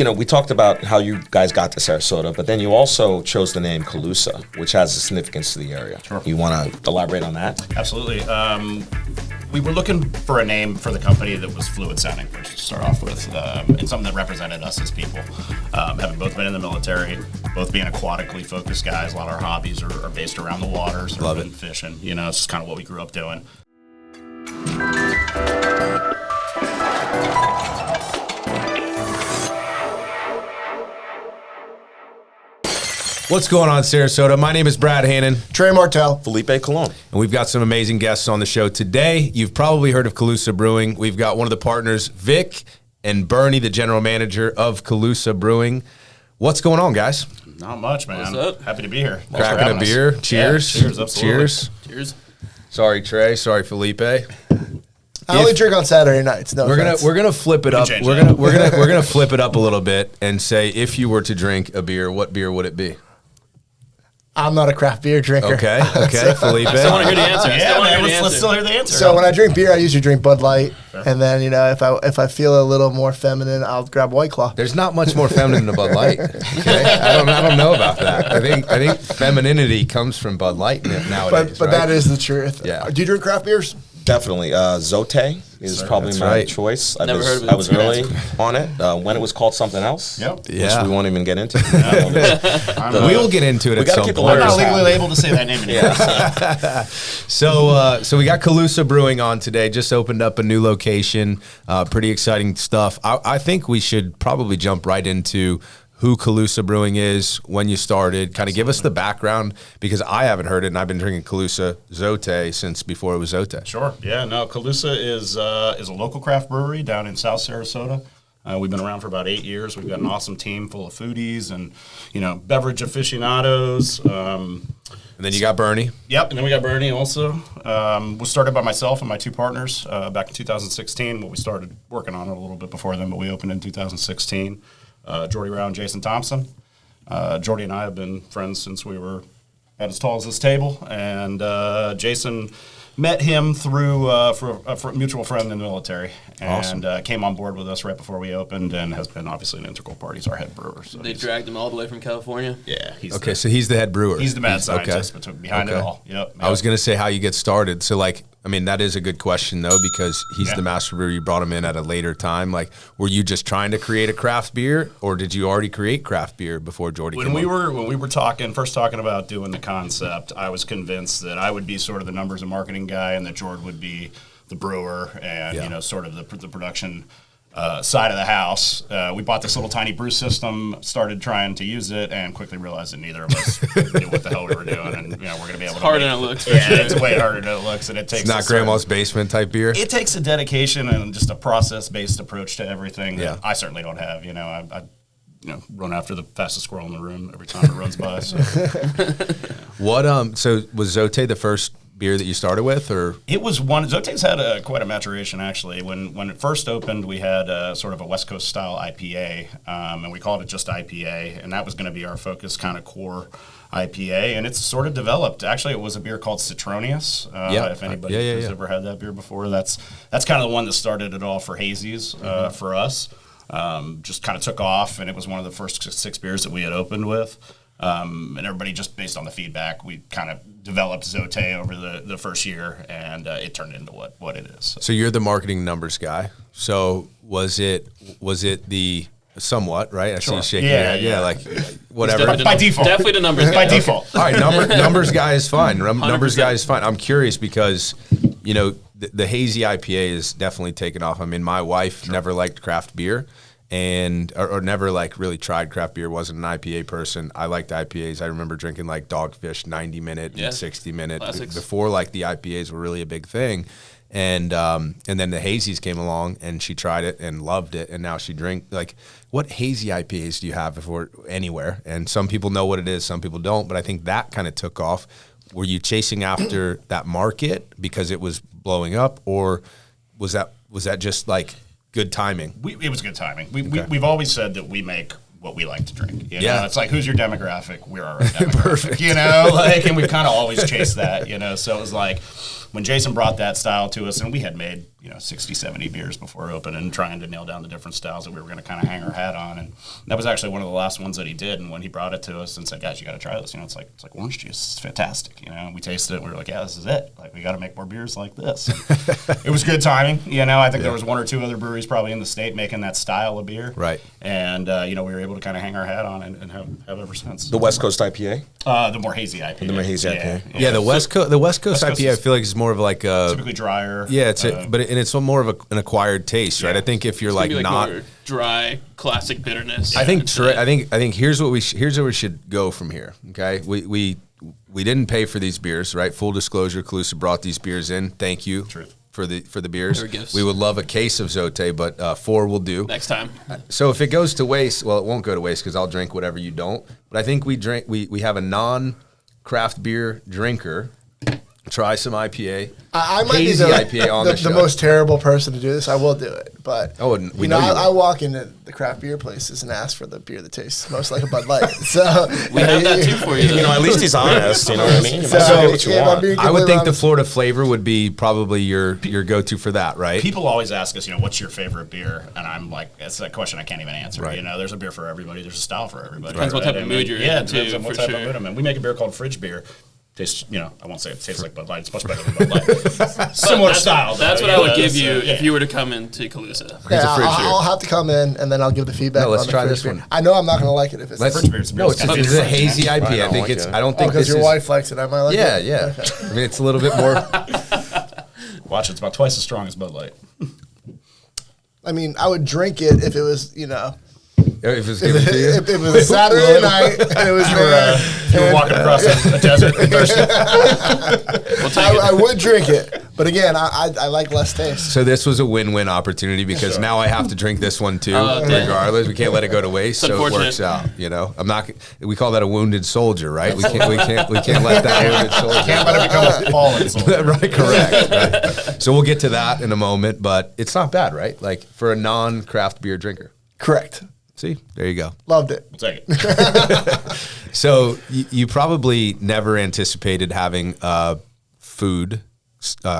we talked about how you guys got to Sarasota, but then you also chose the name Calusa, which has a significance to the area. Sure. You want to elaborate on that? Absolutely. We were looking for a name for the company that was fluid sounding first to start off with, and something that represented us as people. Having both been in the military, both being aquatically focused guys, a lot of our hobbies are based around the water, surfing, fishing. It's just kind of what we grew up doing. What's going on, Sarasota? My name is Brad Hannon. Trey Martell. Felipe Colon. And we've got some amazing guests on the show today. You've probably heard of Calusa Brewing. We've got one of the partners, Vic and Bernie, the general manager of Calusa Brewing. What's going on, guys? Not much, man. What's up? Happy to be here. Cracking a beer. Cheers. Yeah, cheers, absolutely. Cheers. Cheers. Sorry, Trey. Sorry, Felipe. I only drink on Saturday nights. No, We're gonna flip it up. change We're that. gonna flip it up a little bit and say, if you were to drink a beer, what beer would it be? I'm not a craft beer drinker. Okay, Felipe. I still want to hear the answer. Let's still hear the answer. So when I drink beer, I usually drink Bud Light, and then if I feel a little more feminine, I'll grab White Claw. There's not much more feminine than Bud Light. Okay? I don't know about that. I think femininity comes from Bud Light nowadays. But right? that is the truth. Yeah. Do you drink craft beers? Definitely. Zote is probably That's my right. choice. Never heard of it. I was early on it when it was called something else. Yep. Which we won't even get into. We'll get into it We at gotta some keep the point. I'm not letters legally able to say that name anymore. So we got Calusa Brewing on today. Just opened up a new location. Pretty exciting stuff. I think we should probably jump right into who Calusa Brewing is, when you started, kind of give us the background, because I haven't heard it, and I've been drinking Calusa Zote since before it was Zote. Sure. Yeah. No. Calusa is a local craft brewery down in South Sarasota. We've been around for about 8 years. We've got an awesome team full of foodies and beverage aficionados. And then you got Bernie. Yep. And then we got Bernie also. Was started by myself and my two partners back in 2016. Well, we started working on it a little bit before then, but we opened in 2016. Jordy Round, Jason Thompson. Jordy and I have been friends since we were at as tall as this table, and Jason met him through for a mutual friend in the military, and came on board with us right before we opened, and has been obviously an integral part. He's our head brewer. So They dragged him all the way from California. yeah, So he's the head brewer. he's the mad scientist behind it all. Yep. I was going to say how you get started. So, that is a good question, though, because he's the master brewer. You brought him in at a later time. Were you just trying to create a craft beer, or did you already create craft beer before Jordy came on? When we were first talking about doing the concept, I was convinced that I would be sort of the numbers and marketing guy, and that Jord would be the brewer and sort of the production side of the house. We bought this little tiny brew system, started trying to use it, and quickly realized that neither of us knew what the hell we were doing. And we're going to be able to. Harder than it looks. It's way harder than it looks, and it takes. It's not grandma's basement type beer. It takes a dedication and just a process-based approach to everything that I certainly don't have. I run after the fastest squirrel in the room every time it runs by. So. So was Zote the first beer that you started with, or? It was one. Zote's had quite a maturation, actually. When it first opened, we had sort of a West Coast style IPA, and we called it just IPA, and that was going to be our focus, kind of core IPA, and it's sort of developed. Actually, it was a beer called Citronius. If anybody has ever had that beer before, that's kind of the one that started it all for hazies for us. Just kind of took off, and it was one of the first 6 beers that we had opened with. And everybody, just based on the feedback, we kind of developed Zote over the first year, and it turned into what it is. So you're the marketing numbers guy. So was it the somewhat, right? I see you shaking your head. Yeah, whatever. By default. Definitely the numbers. By default. All right, numbers guy is fine. Numbers guy is fine. I'm curious because, the hazy IPA is definitely taken off. I mean, my wife never liked craft beer. Or never really tried craft beer, wasn't an IPA person. I liked IPAs. I remember drinking Dogfish 90-minute and 60-minute before the IPAs were really a big thing. And then the hazies came along, and she tried it and loved it, and now she what hazy IPAs do you have anywhere? And some people know what it is, some people don't, but I think that kind of took off. Were you chasing after that market because it was blowing up, or was that just good timing? It was good timing. We've always said that we make what we like to drink. It's who's your demographic? We're our demographic. Perfect. And we've kind of always chased that. So it was when Jason brought that style to us, and we had made 60, 70 beers before opening, trying to nail down the different styles that we were going to kind of hang our hat on, and that was actually one of the last ones that he did. And when he brought it to us and said, "Guys, you got to try this," it's like orange juice. It's fantastic. We tasted it, and we were like, "Yeah, this is it. Like, we got to make more beers like this." It was good timing. I think there was one or two other breweries probably in the state making that style of beer, right? And we were able to kind of hang our hat on and have ever since. The West Coast IPA, the more hazy IPA. The more hazy IPA. Yeah, the West Coast IPA, I feel like is more of like a typically drier. Yeah, it's more of an acquired taste, right? I think if you're like not more dry, classic bitterness. I think here's where we should go from here. Okay, we didn't pay for these beers, right? Full disclosure, Calusa brought these beers in. Thank you. Truth. For the beers. Gifts. We would love a case of Zote, but 4 will do. Next time. So if it goes to waste, well, it won't go to waste because I'll drink whatever you don't. But I think we have a non-craft beer drinker. Try some IPA. I might be Hazy IPA on the show. the most terrible person to do this. I will do it, but we know you will. I walk into the craft beer places and ask for the beer that tastes most like a Bud Light. So we have that too for you. At least he's honest. You know what I mean? So, get what you want. I would think the Florida flavor would be probably your go-to for that, right? People always ask us, what's your favorite beer? And I'm like, it's that question I can't even answer. Right. There's a beer for everybody. There's a style for everybody. Depends what type of mood you're in. Yeah, it depends on what type of mood I'm in. We make a beer called Fridge Beer. Tastes, I won't say it tastes like Bud Light. It's much better than Bud Light. Similar style. That's what I would give you if you were to come into Calusa. Yeah, I'll have to come in and then I'll give the feedback. No, let's on the try fridge this beer. one. I know I'm not going to like it if it's Fridge beer. It's It's a hazy IPA. I think it's. I don't think because this your is. wife likes it. I might like it. Yeah. I mean, it's a little bit more. Watch, it's about twice as strong as Bud Light. I mean, I would drink it if it was, If it's given to you. if it was a Saturday night and it was You were walking across a desert and thirsty. I would drink it, but again, I like less taste. So this was a win-win opportunity because now I have to drink this one too, regardless. We can't let it go to waste, so it works out. I'm not. We call that a wounded soldier, right? We can't let that wounded soldier. Can't let it become a fallen soldier. Right, correct. Right. So we'll get to that in a moment, but it's not bad, right? Like for a non-craft beer drinker. Correct. See, there you go. Loved it. We'll take it. So you probably never anticipated having a food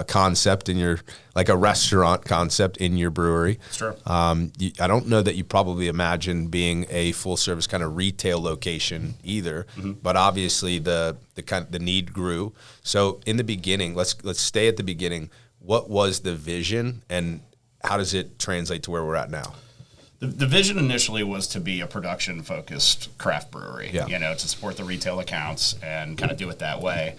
concept in your, like a restaurant concept in your brewery. Sure. I don't know that you probably imagined being a full service kind of retail location either, but obviously the need grew. So in the beginning, let's stay at the beginning. What was the vision and how does it translate to where we're at now? The vision initially was to be a production-focused craft brewery, Yeah. to support the retail accounts and kind of do it that way.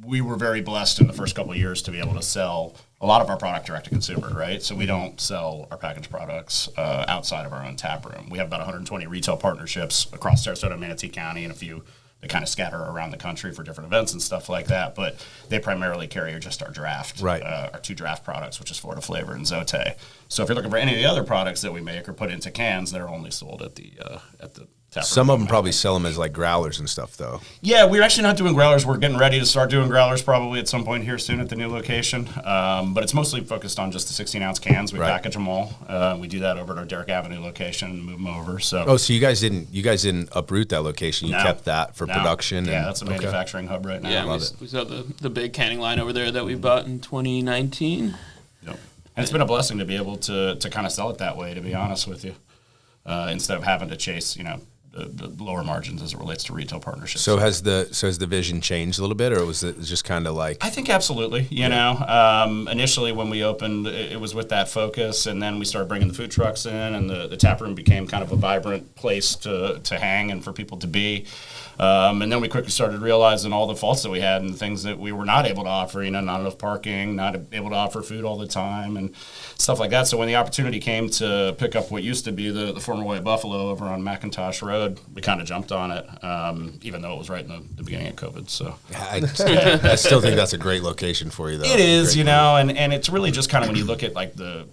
We were very blessed in the first couple of years to be able to sell a lot of our product direct to consumer, right? So we don't sell our packaged products outside of our own tap room. We have about 120 retail partnerships across Sarasota and Manatee County and a few that kind of scatter around the country for different events and stuff like that, but they primarily carry just our draft, right. Our 2 draft products, which is Florida Flavor and Zote. So if you're looking for any of the other products that we make or put into cans, they're only sold at the tap Some room. of them probably sell them as like growlers and stuff, though. Yeah, we're actually not doing growlers. We're getting ready to start doing growlers probably at some point here soon at the new location. But it's mostly focused on just the 16-ounce cans. We package them all. We do that over at our Derrick Avenue location and move them over. So you guys didn't uproot that location. You kept that for production. Yeah, that's a manufacturing hub right now. Yeah, we saw the big canning line over there that we bought in 2019. Yep. And it's been a blessing to be able to kind of sell it that way, to be honest with you, instead of having to chase, the lower margins as it relates to retail partnerships. So has the vision changed a little bit, or was it just kind of like? I think absolutely. Initially when we opened, it was with that focus, and then we started bringing the food trucks in, and the tap room became kind of a vibrant place to hang and for people to be. And then we quickly started realizing all the faults that we had and things that we were not able to offer, not enough parking, not able to offer food all the time and stuff like that. So when the opportunity came to pick up what used to be the former White Buffalo over on McIntosh Rd, we kind of jumped on it, even though it was right in the beginning of COVID. So I still think that's a great location for you, though. It is, and it's really just kind of when you look at like the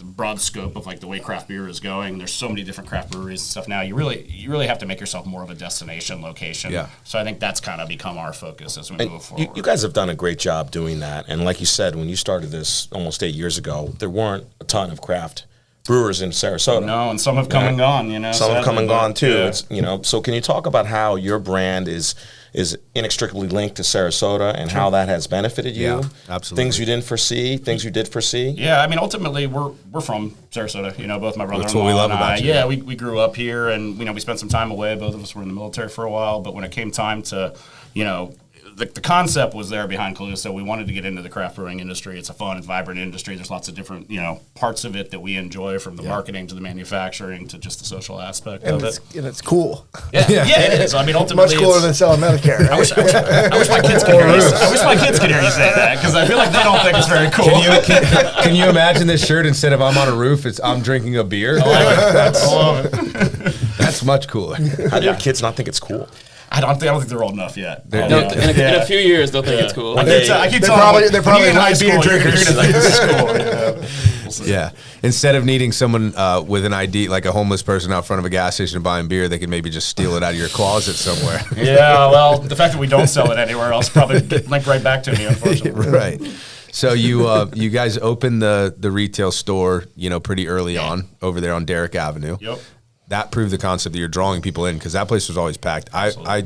broad scope of like the way craft beer is going. There's so many different craft breweries and stuff now. You really have to make yourself more of a destination location. Yeah. So I think that's kind of become our focus as we move forward. You guys have done a great job doing that. And like you said, when you started this almost 8 years ago, there weren't a ton of craft brewers in Sarasota. No, and some have come and gone. Some have come and gone too. Yeah. It's, so can you talk about how your brand is inextricably linked to Sarasota and how that has benefited you? Yeah, absolutely. Things you didn't foresee, things you did foresee. Yeah, I mean, ultimately, we're from Sarasota. Both my brother-in-law That's what we love and I. about you. Yeah, we grew up here, and we spent some time away. Both of us were in the military for a while, but when it came time to, the concept was there behind Calusa. We wanted to get into the craft brewing industry. It's a fun, it's vibrant industry. There's lots of different, parts of it that we enjoy, from the marketing to the manufacturing to just the social aspect of it. And it's cool. Yeah, it is. I mean, ultimately, Much cooler than selling Medicare. Right? I wish my kids could hear you. I wish my kids could hear you say that, because I feel like they don't think it's very cool. Can you imagine this shirt instead of I'm on a roof, it's I'm drinking a beer? I love it. That's much cooler. How do your kids not think it's cool? I don't think they're old enough yet. In a few years, they'll think it's cool. I keep They're telling probably- them, they're when probably you're in high light beer school, you're gonna drinkers. think this is cool. We'll see. Yeah. Instead of needing someone with an ID, like a homeless person out front of a gas station buying beer, they could maybe just steal it out of your closet somewhere. Yeah, well, the fact that we don't sell it anywhere else probably linked right back to me, unfortunately. Right. So you guys opened the retail store, pretty early on over there on Derrick Avenue. Yep. That proved the concept that you're drawing people in, because that place was always packed. I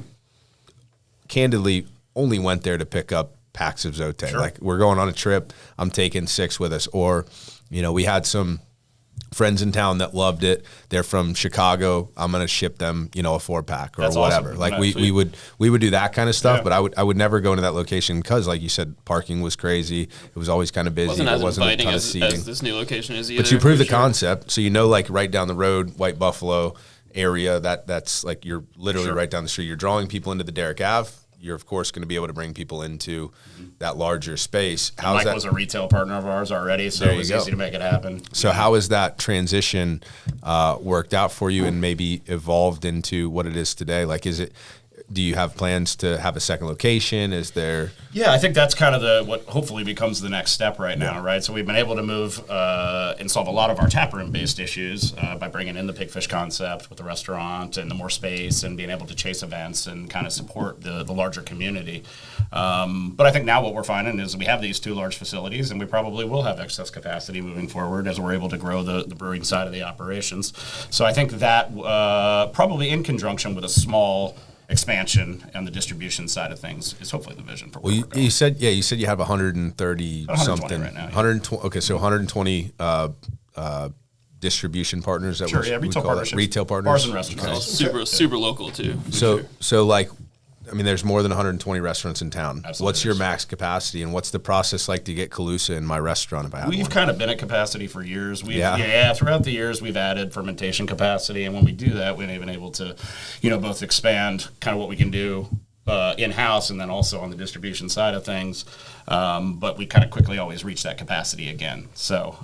candidly only went there to pick up packs of Zote. Sure. Like, we're going on a trip, I'm taking 6 with us. Or, we had some friends in town that loved it. They're from Chicago. I'm going to ship them, a 4-pack or That's whatever. awesome. Like, That's we would do that kind of stuff, Yeah. but I would never go into that location because, like you said, parking was crazy. It was always kind of busy. Wasn't There as wasn't a inviting ton of as seating. this new location is either. But you proved for the sure. concept, so like right down the road, White Buffalo area. That's like you're literally Sure. right down the street. You're drawing people into the Derrick Ave. You're of course going to be able to bring people into that larger space. How's Mike that? was a retail partner of ours already, so There it you was go. easy to make it happen. So how has that transition worked out for you, and maybe evolved into what it is today? Like, do you have plans to have a second location? Is there? Yeah, I think that's kind of what hopefully becomes the next step right now, right? So we've been able to move and solve a lot of our taproom-based issues by bringing in the Pigfish concept with the restaurant and the more space and being able to chase events and kind of support the larger community. But I think now what we're finding is we have these 2 large facilities, and we probably will have excess capacity moving forward as we're able to grow the brewing side of the operations. So I think that probably in conjunction with a small expansion on the distribution side of things is hopefully the vision for where we're going. You said you have 130 120 something right now, yeah. 120. Okay, so 120 distribution partners that Sure, we yeah, retail call it? partnerships. Retail partners, Bars and restaurants. Super local too. for So sure. so like, I mean, there's more than 120 restaurants in town. Absolutely What's your is. max capacity, and what's the process like to get Calusa in my restaurant if I have We've one? kind of been at capacity for years. Yeah. Throughout the years, we've added fermentation capacity, and when we do that, we've been able to, both expand kind of what we can do in-house and then also on the distribution side of things. But we kind of quickly always reach that capacity again. So,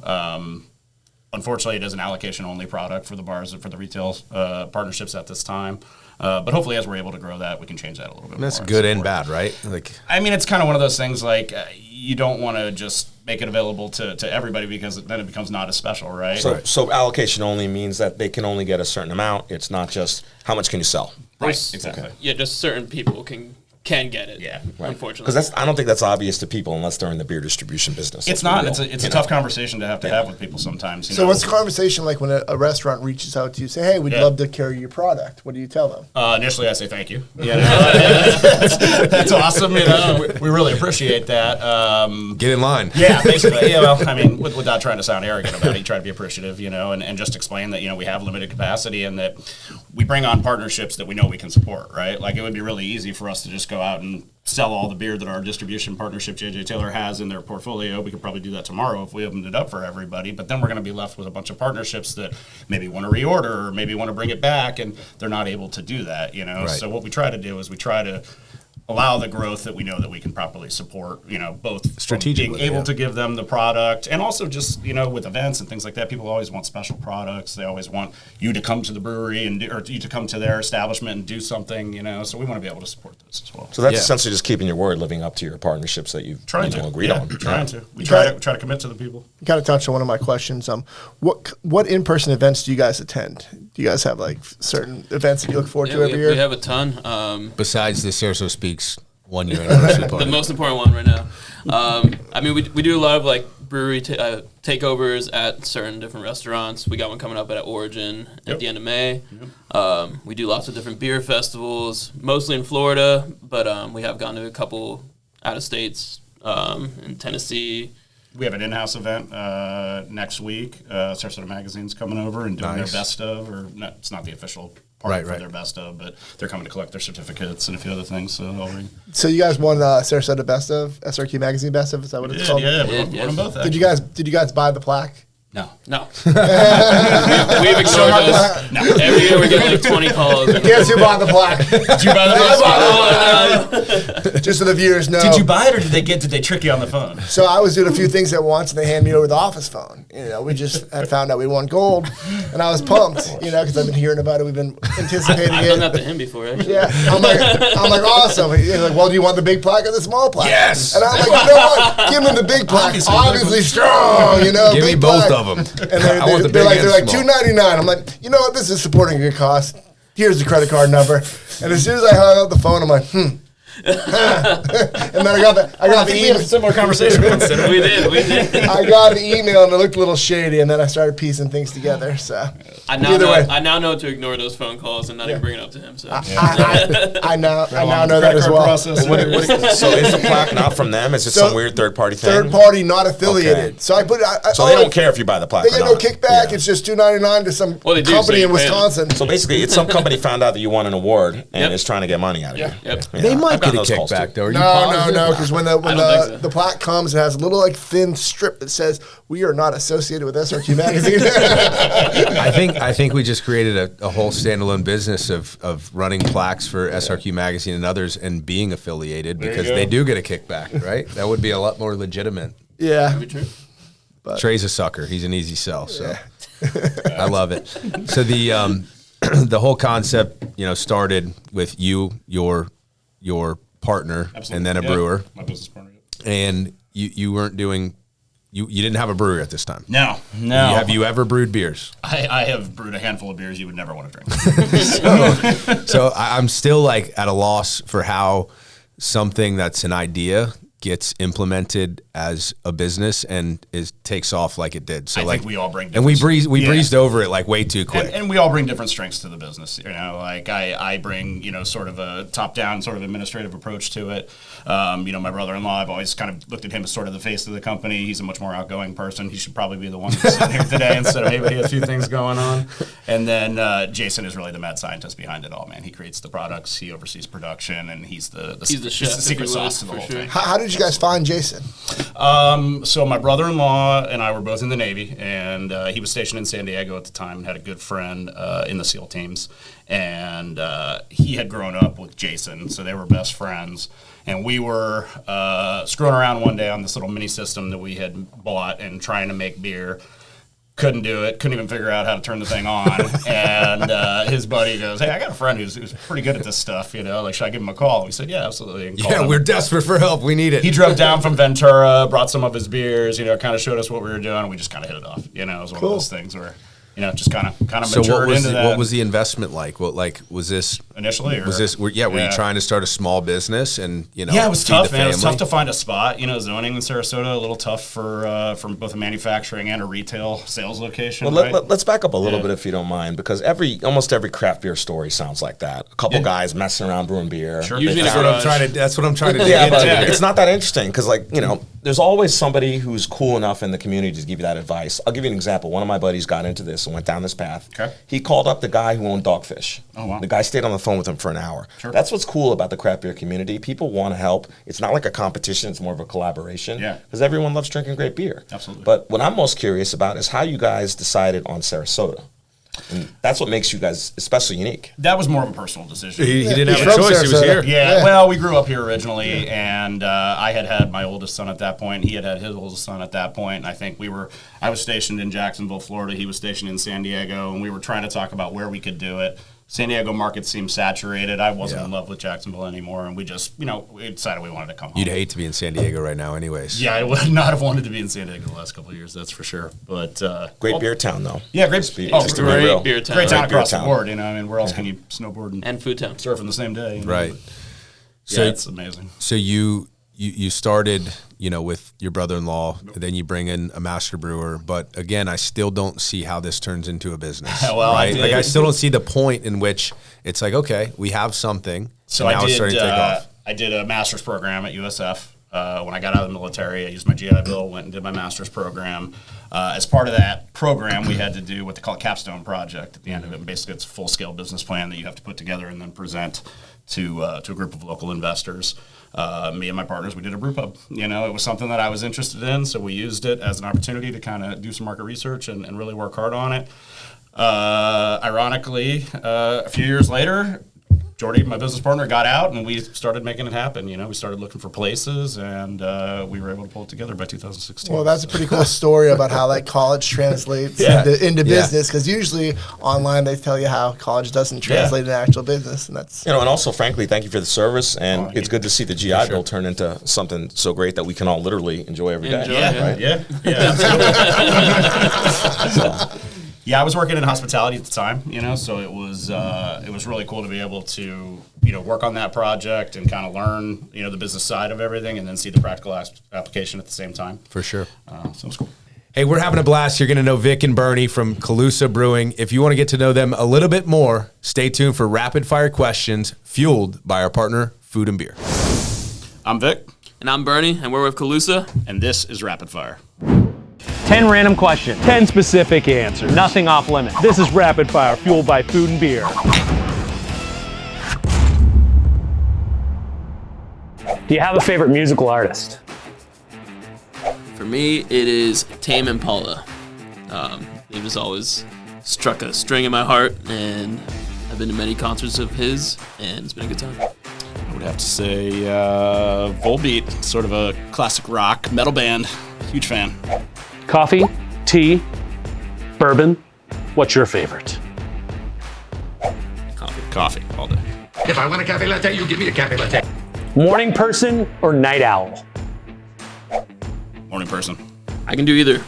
unfortunately, it is an allocation-only product for the bars and for the retail partnerships at this time. But hopefully, as we're able to grow that, we can change that a little bit more. That's good and support it. bad, right? Like, I mean, it's kind of one of those things like you don't want to just make it available to everybody, because then it becomes not as special, right? So allocation only means that they can only get a certain amount. It's not just how much can you sell. Right, There's- exactly. Yeah, just certain people can get it. Yeah. Unfortunately. Because I don't think that's obvious to people unless they're in the beer distribution business. It's not. It's a tough conversation to have with people sometimes. So what's the conversation like when a restaurant reaches out to you, say, hey, we'd Yeah. love to carry your product? What do you tell them? Initially, I say thank you. That's awesome. We really appreciate that. get in line. Yeah, basically. Yeah, well, I mean, without trying to sound arrogant about it, you try to be appreciative, and just explain that, we have limited capacity and that we bring on partnerships that we know we can support, right? Like, it would be really easy for us to just go out and sell all the beer that our distribution partnership JJ Taylor has in their portfolio. We could probably do that tomorrow if we opened it up for everybody, but then we're going to be left with a bunch of partnerships that maybe want to reorder or maybe want to bring it back, and they're not able to do that, Right. So what we try to do is we try to allow the growth that we know that we can properly support, both from Strategically, being able yeah. to give them the product, and also just, with events and things like that, people always want special products. They always want you to come to the brewery or you to come to their establishment and do something, so we want to be able to support those as well. So that's Yeah. essentially just keeping your word, living up to your partnerships that you've agreed on. Trying to. We try to commit to the people. You kind of touched on one of my questions. What in-person events do you guys attend? Do you guys have like certain events that you look forward Yeah, to we, every year? we have a ton. Besides the Sarasota SpeaX 1 year anniversary The party. most important one right now. I mean, we do a lot of like brewery takeovers at certain different restaurants. We got one coming up at Origin at the end of May. We do lots of different beer festivals, mostly in Florida, but we have gone to a couple out of states in Tennessee. We have an in-house event next week. Sarasota Magazine's coming over and doing their best of, or not, it's not the official part for their best of, but they're coming to collect their certificates and a few other things. So you guys won Sarasota Best of, SRQ Magazine Best of, is that what it's called? Yeah, we won them both. Did you guys buy the plaque? No. We've ignored those. No. Every year we get like 20 calls. Guess who bought the plaque? Did you buy the plaque? Just so the viewers know. Did you buy it, or did they trick you on the phone? So I was doing a few things at once, and they handed me over the office phone. We just had found out we won gold, and I was pumped, because I've been hearing about it. We've been anticipating it. I've done that to him before, actually. Yeah, I'm like awesome. He's like, well, do you want the big plaque or the small plaque? Yes. And I'm like, you know what? Give me the big plaque. Obviously strong, Give me both of them. And they're like $2.99. I'm like, you know what? This is supporting a good cause. Here's the credit card number. And as soon as I hung up the phone, I'm like, and then I got the email. Similar conversation. We did. I got an email and it looked a little shady, and then I started piecing things together. So I now know to ignore those phone calls and not even bring it up to him. So I now know that as well. So is the plaque not from them? Is it some weird third party thing? Third party, not affiliated. Okay. So I put. So they don't care if you buy the plaque. They get no kickback. It's just $2.99 to some company in Wisconsin. So basically, it's some company found out that you won an award and is trying to get money out of you. Yep. They might get a kickback, though. No, because when the plaque comes, it has a little thin strip that says we are not associated with SRQ Magazine. I think we just created a whole standalone business of running plaques for SRQ Magazine and others and being affiliated because they do get a kickback, right? That would be a lot more legitimate. Yeah. That'd be true. But Trey's a sucker. He's an easy sell, so I love it. So the whole concept, started with you, your partner, and then a brewer. My business partner. And you weren't doing. You didn't have a brewery at this time. No. Have you ever brewed beers? I have brewed a handful of beers you would never want to drink. so I'm still at a loss for how something that's an idea gets implemented as a business and takes off like it did. So I think we all bring and we breezed over it way too quick. And we all bring different strengths to the business. I bring sort of a top down sort of administrative approach to it. My brother-in-law, I've always kind of looked at him as sort of the face of the company. He's a much more outgoing person. He should probably be the one that's sitting here today instead of maybe a few things going on. And then Jason is really the mad scientist behind it all, man. He creates the products, he oversees production, and he's the chef, secret sauce to the whole thing. How did you guys find Jason? So my brother-in-law and I were both in the Navy, and he was stationed in San Diego at the time and had a good friend in the SEAL teams. And he had grown up with Jason, so they were best friends. And we were screwing around one day on this little mini system that we had bought and trying to make beer. Couldn't do it. Couldn't even figure out how to turn the thing on. And his buddy goes, "Hey, I got a friend who's pretty good at this stuff. Should I give him a call?" And we said, "Yeah, absolutely." We're desperate for help. We need it. He drove down from Ventura, brought some of his beers. Kind of showed us what we were doing. And we just kind of hit it off. It was one of those things where. Just kind of matured into that. What was the investment like? Was this initially? Were you trying to start a small business and Yeah, it was tough, man. It was tough to find a spot. Zoning in Sarasota a little tough for both a manufacturing and a retail sales location. Well, let's back up a little bit if you don't mind, because almost every craft beer story sounds like that. A couple guys messing around brewing beer. Sure. Usually that's what I'm trying to do. It's not that interesting because there's always somebody who's cool enough in the community to give you that advice. I'll give you an example. One of my buddies got into this and went down this path. Okay. He called up the guy who owned Dogfish. Oh, wow. The guy stayed on the phone with him for an hour. Sure. That's what's cool about the craft beer community. People want to help. It's not like a competition. It's more of a collaboration. Yeah. Because everyone loves drinking great beer. Absolutely. But what I'm most curious about is how you guys decided on Sarasota. And that's what makes you guys especially unique. That was more of a personal decision. He didn't have a choice. He was here. Yeah, well, we grew up here originally, and I had my oldest son at that point. He had his oldest son at that point. And I think I was stationed in Jacksonville, Florida. He was stationed in San Diego, and we were trying to talk about where we could do it. San Diego market seemed saturated. I wasn't in love with Jacksonville anymore, and we just, we decided we wanted to come home. You'd hate to be in San Diego right now anyways. Yeah, I would not have wanted to be in San Diego the last couple of years, that's for sure. But great beer town, though. Yeah, great Just great beer town. Great town across the board, where else can you snowboard and food town surf in the same day? Right. So it's amazing. So you you started, with your brother-in-law, then you bring in a master brewer. But again, I still don't see how this turns into a business. Well, right? I still don't see the point in which it's like, okay, we have something. So now it's starting to take off. I did a master's program at USF. When I got out of the military, I used my GI Bill, went and did my master's program. As part of that program, we had to do what they call a capstone project at the end of it. And basically, it's a full-scale business plan that you have to put together and then present to a group of local investors. Me and my partners, we did a brew pub. It was something that I was interested in, so we used it as an opportunity to kind of do some market research and really work hard on it. Ironically, a few years later, Jordy, my business partner, got out, and we started making it happen. We started looking for places, and we were able to pull it together by 2016. Well, that's a pretty cool story about how college translates into business, because usually online they tell you how college doesn't translate into actual business, and that's and also, frankly, thank you for the service, and it's good to see the GI Bill turn into something so great that we can all literally enjoy every day. Yeah, absolutely. Yeah, I was working in hospitality at the time, so it was really cool to be able to, work on that project and kind of learn, the business side of everything, and then see the practical application at the same time. For sure. So it was cool. Hey, we're having a blast. You're going to know Vic and Bernie from Calusa Brewing. If you want to get to know them a little bit more, stay tuned for rapid fire questions fueled by our partner, Food+Beer. I'm Vic. And I'm Bernie, and we're with Calusa. And this is Rapid Fire. 10 random questions, 10 specific answers, nothing off limit. This is Rapid Fire, fueled by Food+Beer. Do you have a favorite musical artist? For me, it is Tame Impala. He just always struck a string in my heart, and I've been to many concerts of his, and it's been a good time. I would have to say Volbeat, sort of a classic rock metal band. Huge fan. Coffee, tea, bourbon. What's your favorite? Coffee all day. If I want a cafe latte, you give me a cafe latte. Morning person or night owl? Morning person. I can do either,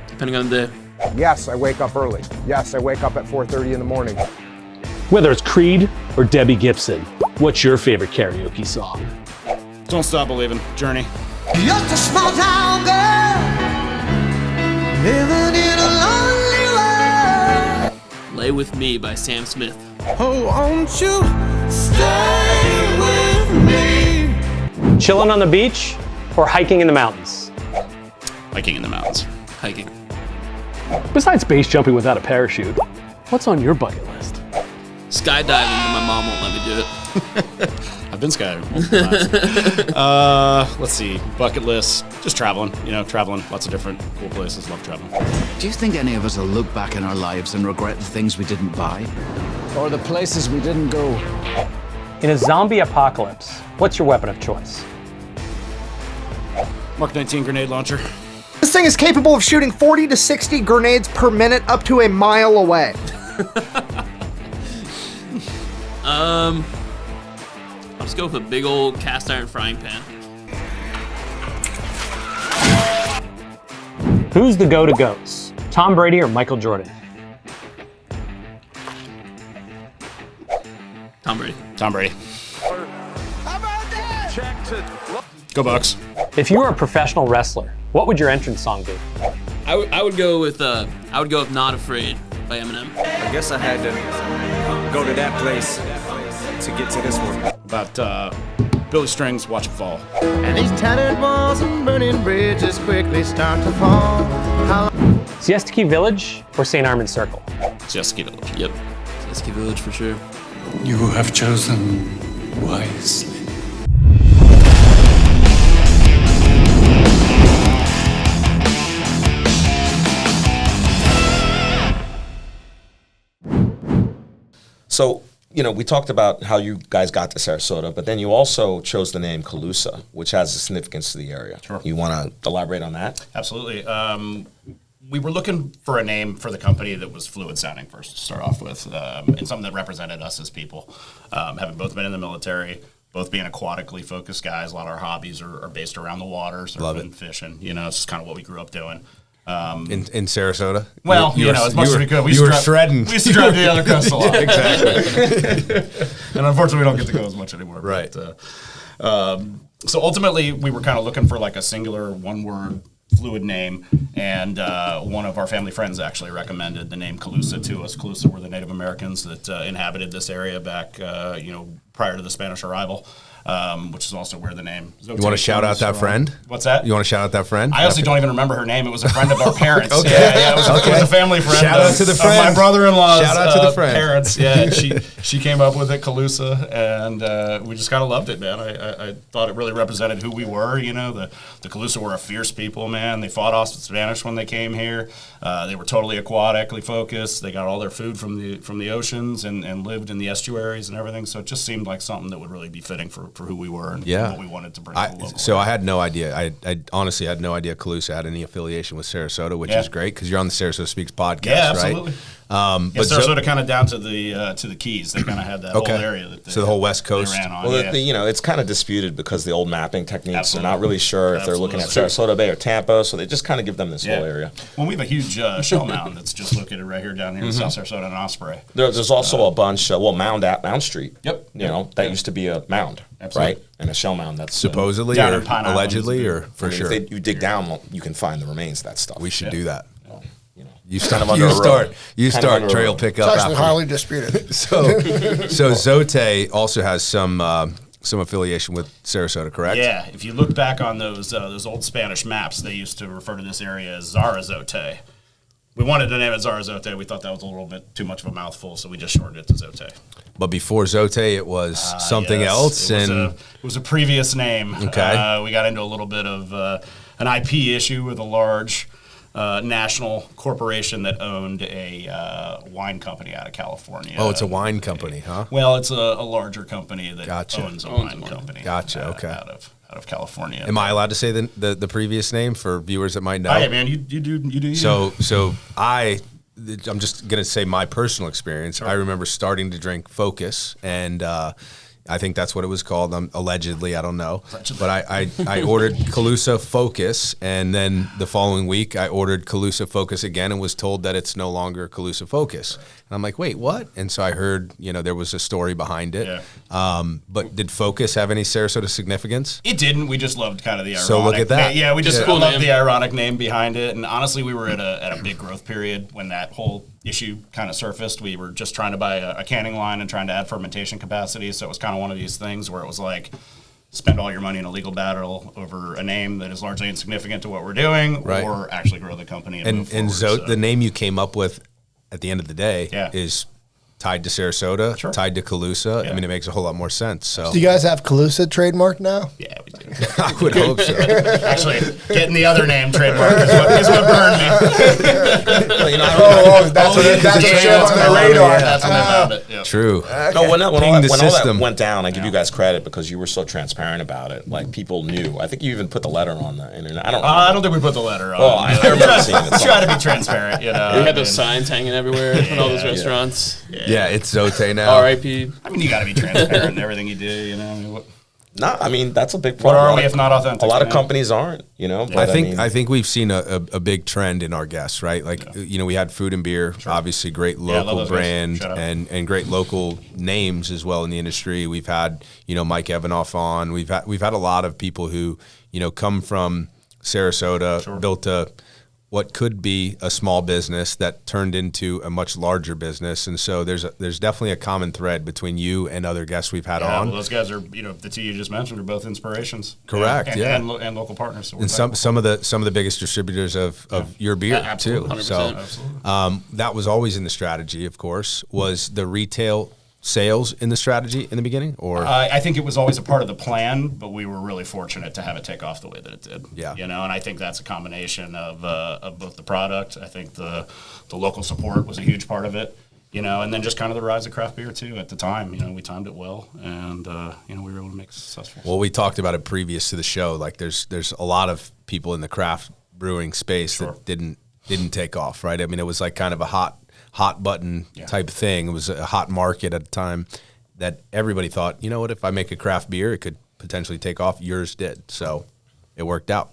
depending on the day. Yes, I wake up early. Yes, I wake up at 4:30 in the morning. Whether it's Creed or Debbie Gibson, what's your favorite karaoke song? Don't Stop Believing, Journey. Just a small town girl living in a lonely world. Lay With Me by Sam Smith. Oh, won't you stay with me? Chilling on the beach or hiking in the mountains? Hiking in the mountains. Hiking. Besides base jumping without a parachute, what's on your bucket list? Skydiving, but my mom won't let me do it. I've been skydiving multiple times. Let's see, bucket list, just traveling, traveling, lots of different cool places, love traveling. Do you think any of us will look back in our lives and regret the things we didn't buy? Or the places we didn't go? In a zombie apocalypse, what's your weapon of choice? Mark 19 grenade launcher. This thing is capable of shooting 40 to 60 grenades per minute up to a mile away. I'll just go with a big old cast iron frying pan. Who's the go-to-goats? Tom Brady or Michael Jordan? Tom Brady. Tom Brady. Go Bucks. If you were a professional wrestler, what would your entrance song be? I would go with Not Afraid by Eminem. I guess I had to go to that place to get to this one. About Billy Strings, Watch It Fall. And these tattered walls and burning bridges quickly start to fall. Siesta Key Village or St. Armand's Circle? Siesta Key Village. Yep. Siesta Key Village for sure. You have chosen wisely. So, we talked about how you guys got to Sarasota, but then you also chose the name Calusa, which has a significance to the area. Sure. You want to elaborate on that? Absolutely. We were looking for a name for the company that was fluid sounding first to start off with, and something that represented us as people. Having both been in the military, both being aquatically focused guys, a lot of our hobbies are based around the water, surfing, fishing. It's just kind of what we grew up doing. In Sarasota? Well, as much as we could. You were shredding. We used to drive to the other coast a lot. Exactly. And unfortunately, we don't get to go as much anymore. Right. But, So ultimately, we were kind of looking for like a singular one-word fluid name, and one of our family friends actually recommended the name Calusa to us. Calusa were the Native Americans that inhabited this area back, prior to the Spanish arrival. Which is also where the name Zote. You want to shout out that friend? What's that? You want to shout out that friend? I honestly don't even remember her name. It was a friend of our parents. Okay. Yeah, it was a family friend. Shout out to the friend. My brother-in-law's shout out to the friend. Parents. Yeah, she came up with it, Calusa, and we just kind of loved it, man. I thought it really represented who we were. The Calusa were a fierce people, man. They fought off the Spanish when they came here. They were totally aquatically focused. They got all their food from the oceans and lived in the estuaries and everything. So it just seemed like something that would really be fitting for who we were and what we wanted to bring to the local. So I had no idea. I honestly had no idea Calusa had any affiliation with Sarasota, which is great because you're on the Sarasota SpeaX podcast, yeah, absolutely. Right? But Sarasota kind of down to the Keys. They kind of had that whole area that the whole West Coast. They ran on. Well, it's kind of disputed because the old mapping techniques are not really sure if they're looking at Sarasota Bay or Tampa, so they just kind of give them this whole area. Well, we have a huge shell mound that's just located right here down here in South Sarasota and Osprey. There's also a bunch, Mound at Mound Street. Yep. That used to be a mound, Absolutely. right? And a shell mound that's supposedly or allegedly or for sure. If you dig down, you can find the remains of that stuff. We should do that. You start. You start. Trey will pick up. It's actually highly disputed. So Zote also has some affiliation with Sarasota, correct? Yeah. If you look back on those old Spanish maps, they used to refer to this area as Zarazote. We wanted to name it Zarazote. We thought that was a little bit too much of a mouthful, so we just shortened it to Zote. But before Zote, it was something else, it was a previous name. Okay. We got into a little bit of an IP issue with a large national corporation that owned a wine company out of California. Oh, it's a wine company, huh? Well, it's a larger company that owns a wine company. Gotcha. Okay. Out of California. Am I allowed to say the previous name for viewers that might know? Oh, yeah, man, you do. So I'm just gonna say my personal experience. Sure. I remember starting to drink Focus, and I think that's what it was called. Allegedly, I don't know. But I ordered Calusa Focus, and then the following week I ordered Calusa Focus again and was told that it's no longer Calusa Focus. And I'm like, wait, what? And so I heard, there was a story behind it. Yeah. But did Focus have any Sarasota significance? It didn't. We just loved kind of the ironic. So look at that. Yeah, we just loved the ironic name behind it. And honestly, we were at a big growth period when that whole issue kind of surfaced. We were just trying to buy a canning line and trying to add fermentation capacity. So it was kind of one of these things where it was like, spend all your money in a legal battle over a name that is largely insignificant to what we're doing, right, or actually grow the company and move forward. So the name you came up with at the end of the day is tied to Sarasota, tied to Calusa. Yeah. I mean, it makes a whole lot more sense. So, do you guys have Calusa trademarked now? Yeah, we do. I would hope so. Actually, getting the other name trademarked is what burned me. That's what on the radar. That's when they found it. Yep. True. Okay. No, when all that went down, I give you guys credit because you were so transparent about it. Like, people knew. I think you even put the letter on the internet. I don't think we put the letter on. Well, I remember seeing it. Try to be transparent, We had those signs hanging everywhere in all those restaurants. Yeah, it's Zote now. R.I.P. I mean, you got to be transparent in everything you do, No, I mean, that's a big problem. What are we if not authentic? A lot of companies aren't, But I think we've seen a big trend in our guests, right? Like, we had Food and Beer, obviously great local brand and great local names as well in the industry. We've had, Mike Evanoff on. We've had a lot of people who, come from Sarasota, built what could be a small business that turned into a much larger business. And so there's definitely a common thread between you and other guests we've had on. Well, those guys are, the two you just mentioned are both inspirations. Correct. And local partners. So and some of the biggest distributors of your beer too. 100%. So that was always in the strategy, of course. Was the retail sales in the strategy in the beginning, or I think it was always a part of the plan, but we were really fortunate to have it take off the way that it did. Yeah, and I think that's a combination of both the product. I think the local support was a huge part of it, and then just kind of the rise of craft beer too. At the time, we timed it well, and we were able to make it successful. Well, we talked about it previous to the show. Like, there's a lot of people in the craft brewing space that didn't take off, right? I mean, it was like kind of a hot button type thing. It was a hot market at the time that everybody thought, what, if I make a craft beer, it could potentially take off. Yours did. So it worked out.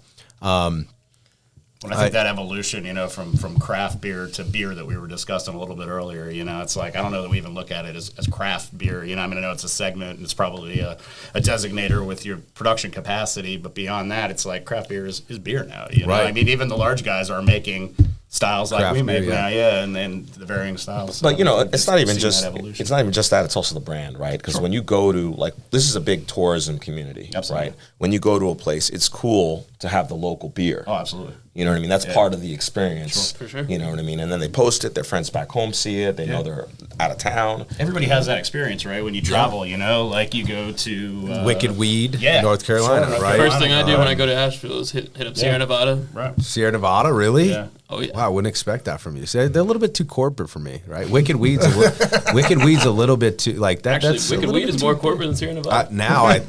But I think that evolution, from craft beer to beer that we were discussing a little bit earlier, it's like, I don't know that we even look at it as craft beer. I know it's a segment and it's probably a designator with your production capacity, but beyond that, it's like craft beer is beer now. Right. Even the large guys are making styles like we make now, and then the varying styles. But it's not even just that; it's also the brand, right? Because when you go to this is a big tourism community, right? When you go to a place, it's cool to have the local beer. Oh, absolutely. You know what I mean? That's part of the experience. For sure. You know what I mean? And then they post it. Their friends back home see it. They know they're out of town. Everybody has that experience, right? When you travel, like you go to Wicked Weed, North Carolina, right? First thing I do when I go to Asheville is hit up Sierra Nevada. Right. Sierra Nevada, really? Yeah. Oh yeah. Wow, I wouldn't expect that from you. So they're a little bit too corporate for me, right? Wicked Weed's a little bit too that. Actually, that's Wicked Weed is more corporate than Sierra Nevada. Now I think,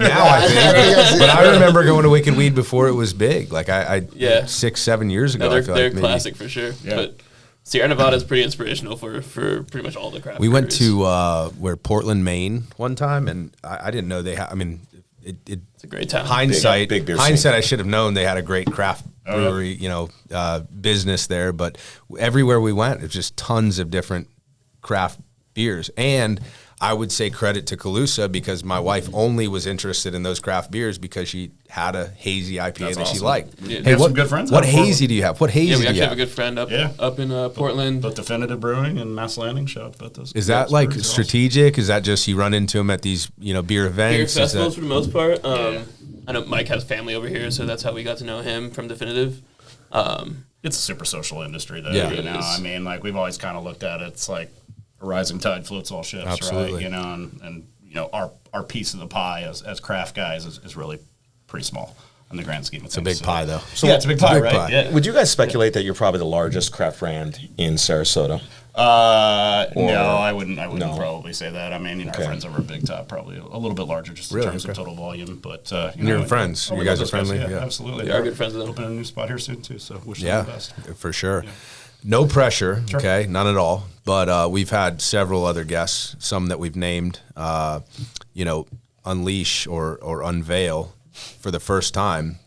but I remember going to Wicked Weed before it was big. Like I 6-7 years ago. No, they're classic for sure. Yeah. But Sierra Nevada is pretty inspirational for pretty much all the craft. We went to Portland, Maine one time, and I didn't know they had. I mean, it's a great town. Hindsight, big beer hindsight, scene. I should have known they had a great craft brewery, business there. But everywhere we went, it was just tons of different craft beers. And I would say credit to Calusa because my wife only was interested in those craft beers because she had a hazy IPA that she liked. Yeah. Hey, some good friends. What hazy do you have? What hazy? Yeah, we actually do you have a good friend up in Portland. Both Definitive Brewing and Mass Landing. Shout out to both those. Is that like strategic? Awesome. Is that just you run into them at these beer events? Beer festivals for the most part. I know Mike has family over here, so that's how we got to know him from Definitive. It's a super social industry, though. Yeah, we've always kind of looked at it. It's like a rising tide floats all ships, absolutely. right? And our piece of the pie as craft guys is really pretty small in the grand scheme of things. It's a big pie, though. So it's a big pie, right? Yeah. Would you guys speculate that you're probably the largest craft brand in Sarasota? No, I wouldn't probably say that. I mean, our friends over at Big Top probably a little bit larger just in terms of total volume. But you're friends. You guys are friendly. Yeah, absolutely. We are good friends with them. Opening a new spot here soon too. So wish them the best. For sure. Yeah. No pressure, okay, none at all. But we've had several other guests, some that we've named, unleash or unveil for the first time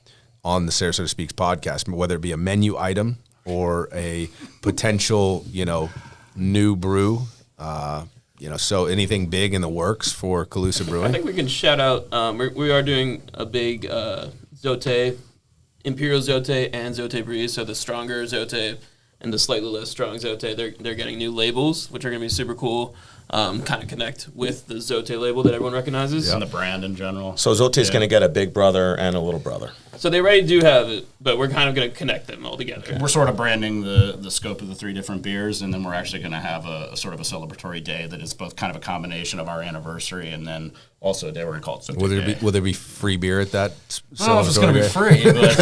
on the Sarasota SpeaX podcast, whether it be a menu item or a potential, new brew. So anything big in the works for Calusa Brewing? I think we can shout out. We are doing a big Zote, Imperial Zote, and Zote Breeze. So the stronger Zote and the slightly less strong Zote, they're getting new labels, which are going to be super cool. Kind of connect with the Zote label that everyone recognizes. And the brand in general. So Zote's going to get a big brother and a little brother. So they already do have it, but we're kind of going to connect them all together. We're sort of branding the scope of the 3 different beers, and then we're actually going to have a sort of a celebratory day that is both kind of a combination of our anniversary and then also a day we're going to call it Zote Day. Will there be free beer at that? I don't know if it's going to be free, but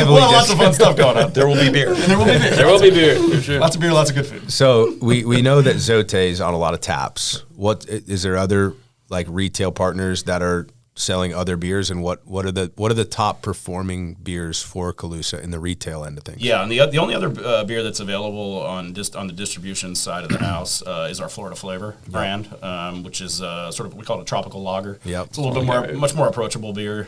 lots of fun stuff going on. There will be beer. There will be beer. There will be beer, for sure. Lots of beer, lots of good food. So we know that Zote is on a lot of taps. What is there other retail partners that are selling other beers, and what are the top performing beers for Calusa in the retail end of things? Yeah, and the only other beer that's available on the distribution side of the house is our Florida Flavor brand, which is we call it a tropical lager. Yep. It's a little bit much more approachable beer.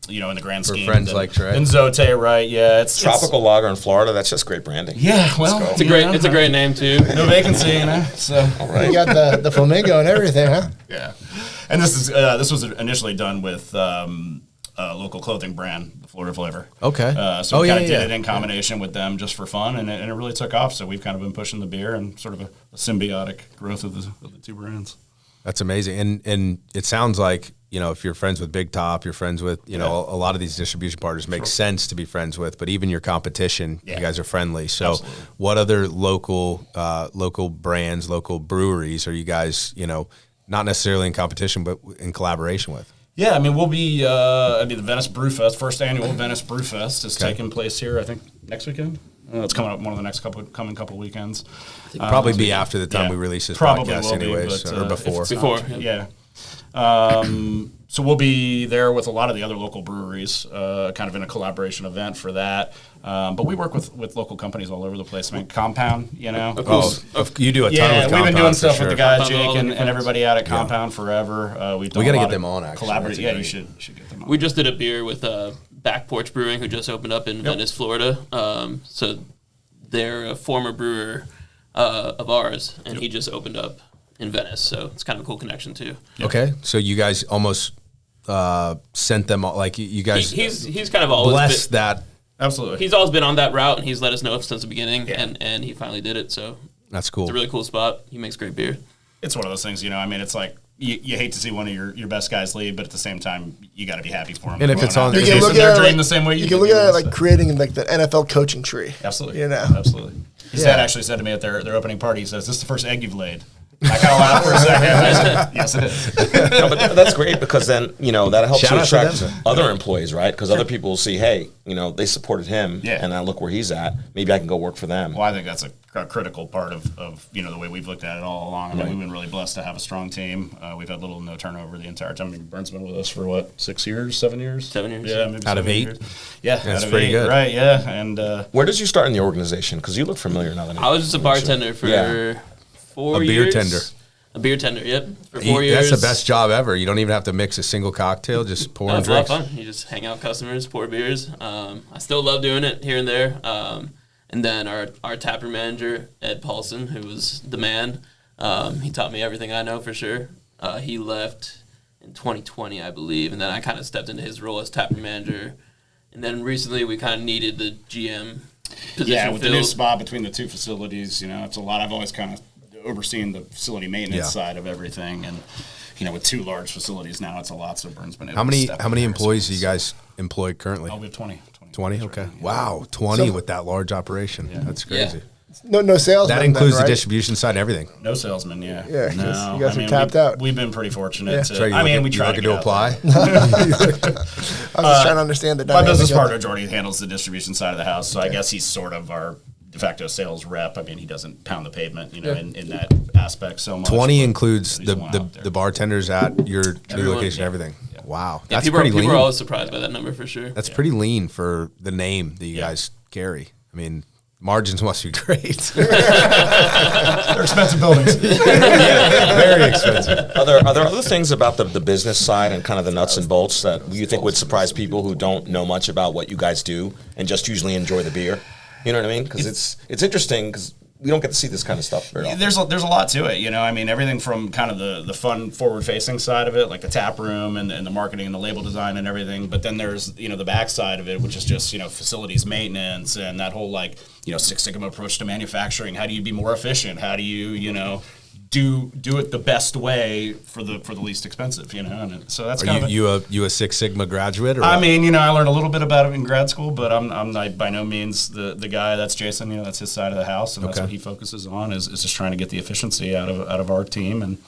In the grand scheme. For friends like Trey. And Zote, right? Yeah, it's tropical lager in Florida. That's just great branding. Yeah, well, it's a great name too. No vacancy, So all right. You got the flamingo and everything, huh? Yeah. And this was initially done with a local clothing brand, the Florida Flavor. Okay. So we kind of did it in combination with them just for fun, and it really took off. So we've kind of been pushing the beer and sort of a symbiotic growth of the 2 brands. That's amazing, and it sounds like if you're friends with Big Top, you're friends with a lot of these distribution partners make sense to be friends with. But even your competition, you guys are friendly. So, absolutely. What other local brands, local breweries are you guys not necessarily in competition, but in collaboration with? Yeah, I mean, we'll be the Venice Brew Fest, first annual Venice Brew Fest is taking place here, I think, next weekend. It's coming up one of the next couple weekends. Probably be after the time we release this podcast anyways, or before. Before, yeah. So we'll be there with a lot of the other local breweries, kind of in a collaboration event for that. But we work with local companies all over the place. I mean, Compound, Of course. You do a ton with Compound. Yeah, we've been doing stuff with the guys, Compound, Jake and everybody out at Compound forever. We got to get them on, actually. Yeah, you should get them on. We just did a beer with Back Porch Brewing, who just opened up in Venice, Florida. So they're a former brewer of ours, and he just opened up in Venice. So it's kind of a cool connection too. Okay, so you guys almost sent them like you guys. He's kind of always blessed that. Absolutely. He's always been on that route, and he's let us know since the beginning, and he finally did it. So that's cool. It's a really cool spot. He makes great beer. It's one of those things, I mean, it's like you hate to see one of your best guys leave, but at the same time, you got to be happy for him. And if it's on, you can look at it the same way you can look at it like creating like the NFL coaching tree. Absolutely. Absolutely. His dad actually said to me at their opening party, he says, "This is the first egg you've laid." I kind of laughed for a second. I said, "Yes, it is." No, but that's great because then that helps Shout you out to attract them. other employees, right? Because other people will see, hey, they supported him, and I look where he's at. Maybe I can go work for them. Well, I think that's a critical part of the way we've looked at it all along. I mean, we've been really blessed to have a strong team. We've had little no turnover the entire time. I mean, Bernie's been with us for what, 6 years, 7 years? 7 years. Yeah, maybe out of 8. Years. Yeah, that's out of pretty 8, good, right? Yeah, and where did you start in the organization? Because you look familiar now. I was just a bartender for 4 years. A beer tender. A beer tender, yep. For 4 years. That's the best job ever. You don't even have to mix a single cocktail, just pour It's drinks. a lot of fun. You just hang out with customers, pour beers. I still love doing it here and there. And then our taproom manager, Ed Paulson, who was the man, he taught me everything I know for sure. He left in 2020, I believe, and then I kind of stepped into his role as taproom manager. And then recently we kind of needed the GM position yeah, with filled. the new spot between the two facilities, it's a lot. I've always kind of overseeing the facility maintenance side of everything, and with 2 large facilities now, it's a lot. So Bernie's been able to step how many in employees do you guys employ currently? Oh, we have 20. 20? Okay. Wow, 20 with that large operation. Yeah. That's crazy. No sales. That includes the distribution side and everything. No salesmen, yeah. Yeah, no, you guys are tapped out. We've been pretty fortunate. Yeah. To, we try to apply. I was just trying to understand the My dynamic. business partner, Jordy, handles the distribution side of the house, so I guess he's sort of our de facto sales rep. I mean, he doesn't pound the pavement, in that aspect so much. 20 includes the bartenders at your new location, everything. Yeah. Wow, Yeah, that's pretty lean. People are always surprised by that number for sure. That's pretty lean for the name that you guys carry. I mean, margins must be great. They're expensive buildings. Very expensive. Are there other things about the business side and kind of the nuts and bolts that you think would surprise people who don't know much about what you guys do and just usually enjoy the beer? You know what I mean? Because it's interesting because we don't get to see this kind of stuff very often. There's a lot to it, I mean, everything from kind of the fun forward-facing side of it, like the tap room and the marketing and the label design and everything. But then there's, the back side of it, which is just, facilities maintenance and that whole, Six Sigma approach to manufacturing. How do you be more efficient? How do you, do it the best way for the least expensive, And so that's kind of you a Six Sigma graduate? Or I mean, I learned a little bit about it in grad school, but I'm not by no means the guy. That's Jason. That's his side of the house, and that's what he focuses on is just trying to get the efficiency out of our team and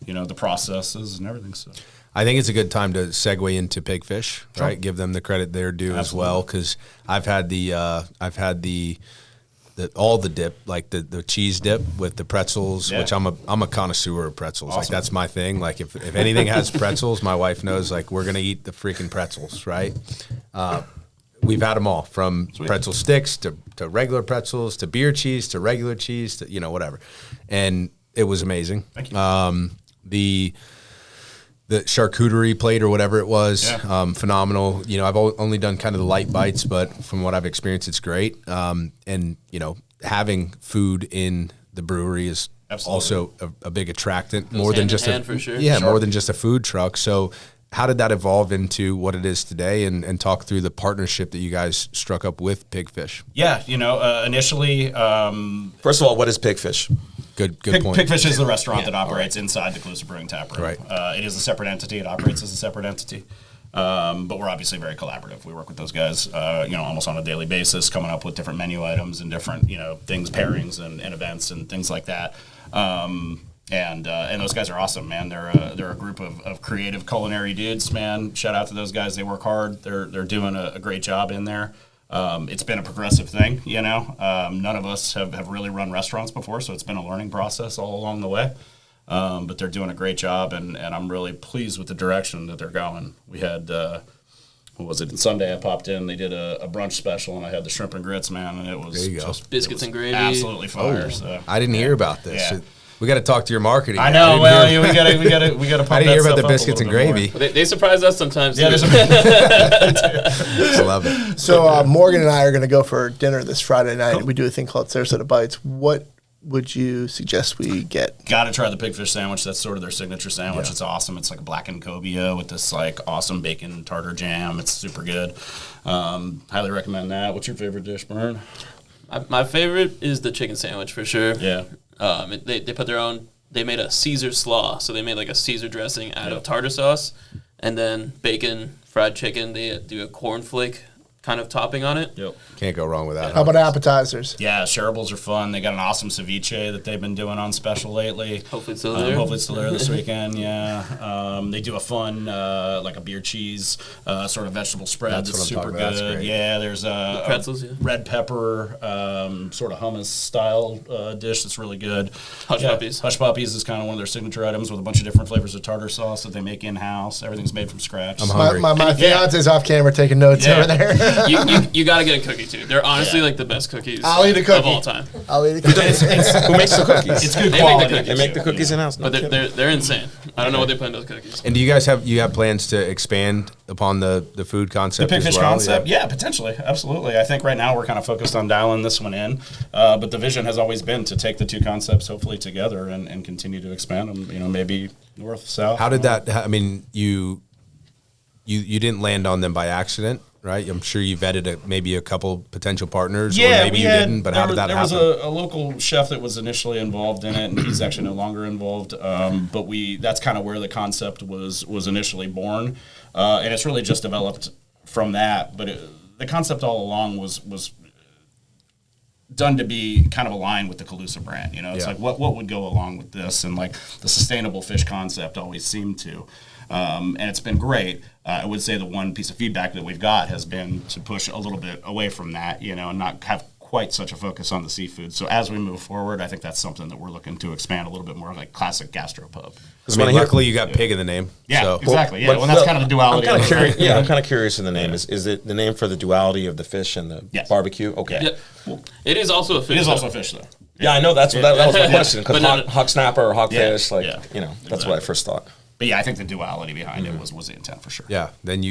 the processes and everything. So I think it's a good time to segue into Pigfish, right? Give them the credit they're due as well, because I've had all the dip, like the cheese dip with the pretzels, which I'm a connoisseur of pretzels. Awesome. Like that's my thing. Like if anything has pretzels, my wife knows like we're gonna eat the freaking pretzels, right? We've had them all from pretzel sticks to regular pretzels to beer cheese to regular cheese to whatever, and it was amazing. Thank you. The charcuterie plate or whatever it was, phenomenal. I've only done kind of the light bites, but from what I've experienced, it's great. And having food in the brewery is also a big attractant, more than just more than just a food truck. So how did that evolve into what it is today? And talk through the partnership that you guys struck up with Pigfish. Yeah, initially. First of all, what is Pigfish? Good point. Pigfish is the restaurant that operates inside the Calusa Brewing taproom. Right. It is a separate entity. It operates as a separate entity. But we're obviously very collaborative. We work with those guys, almost on a daily basis, coming up with different menu items and different, things, pairings and events and things like that. And those guys are awesome, man. They're a group of creative culinary dudes, man. Shout out to those guys. They work hard. They're doing a great job in there. It's been a progressive thing, None of us have really run restaurants before, so it's been a learning process all along the way. But they're doing a great job, and I'm really pleased with the direction that they're going. We had, what was it, on Sunday I popped in, they did a brunch special, and I had the shrimp and grits, man, and it was there you go. Biscuits and gravy. Absolutely fire. So, I didn't hear about this. Yeah. We got to talk to your marketing. I know. Well, we got to. I didn't hear about the biscuits and gravy. Well, they surprise us sometimes. Yeah, I love it. So Morgan and I are going to go for dinner this Friday night. Cool. We do a thing called Sarasota Bites. What would you suggest we get? Got to try the Pigfish sandwich. That's sort of their signature sandwich. Yeah. It's awesome. It's like a blackened cobia with this like awesome bacon tartar jam. It's super good. Highly recommend that. What's your favorite dish, Bern? My favorite is the chicken sandwich for sure. Yeah. They put their own. They made a Caesar slaw, so they made like a Caesar dressing out of tartar sauce, and then bacon, fried chicken. They do a cornflake kind of topping on it. Yep. Can't go wrong with that. How about appetizers? Yeah, shareables are fun. They got an awesome ceviche that they've been doing on special lately. Hopefully it's still there. Hopefully it's still there this weekend, yeah. They do a fun, like a beer cheese sort of vegetable spread that's super good. That's great. Yeah, there's a pretzels, red pepper sort of hummus style dish that's really good. Hush Puppies. Hush Puppies is kind of one of their signature items with a bunch of different flavors of tartar sauce that they make in-house. Everything's made from scratch. I'm hungry. My fiance's off camera taking notes over there. You got to get a cookie too. They're honestly like the best cookies I'll eat a cookie. of all time. I'll eat a cookie. Who makes the cookies? It's good quality. They make the cookies in-house. But they're insane. I don't know what they put in those cookies. And do you guys have plans to expand upon the food concept? The Pigfish as well? concept, yeah, potentially, absolutely. I think right now we're kind of focused on dialing this one in, but the vision has always been to take the two concepts hopefully together and continue to expand them. You know, maybe north, south. How did that? I mean, you didn't land on them by accident, right? I'm sure you vetted maybe a couple potential partners, or maybe you didn't. But how did that happen? There was a local chef that was initially involved in it, and he's actually no longer involved. But that's kind of where the concept was initially born, and it's really just developed from that. But the concept all along was done to be kind of aligned with the Calusa brand. You know, it's like what would go along with this, and like the sustainable fish concept always seemed to. And it's been great. I would say the one piece of feedback that we've got has been to push a little bit away from that, you know, and not have quite such a focus on the seafood. So as we move forward, I think that's something that we're looking to expand a little bit more, like classic gastropub. I mean, luckily you got pig in the name. Yeah, so. exactly. Yeah, well, that's kind of the duality. I'm kind of curious. Yeah, I'm kind of curious in the name. Is it the name for the duality of the fish and the barbecue? Okay. Yeah. Well, it is also a fish. It is also a fish, though. Yeah, I know. That was my question. Because hawk snapper or hawk fish, you know, that's what I first thought. But yeah, I think the duality behind it was the intent for sure. Yeah. Then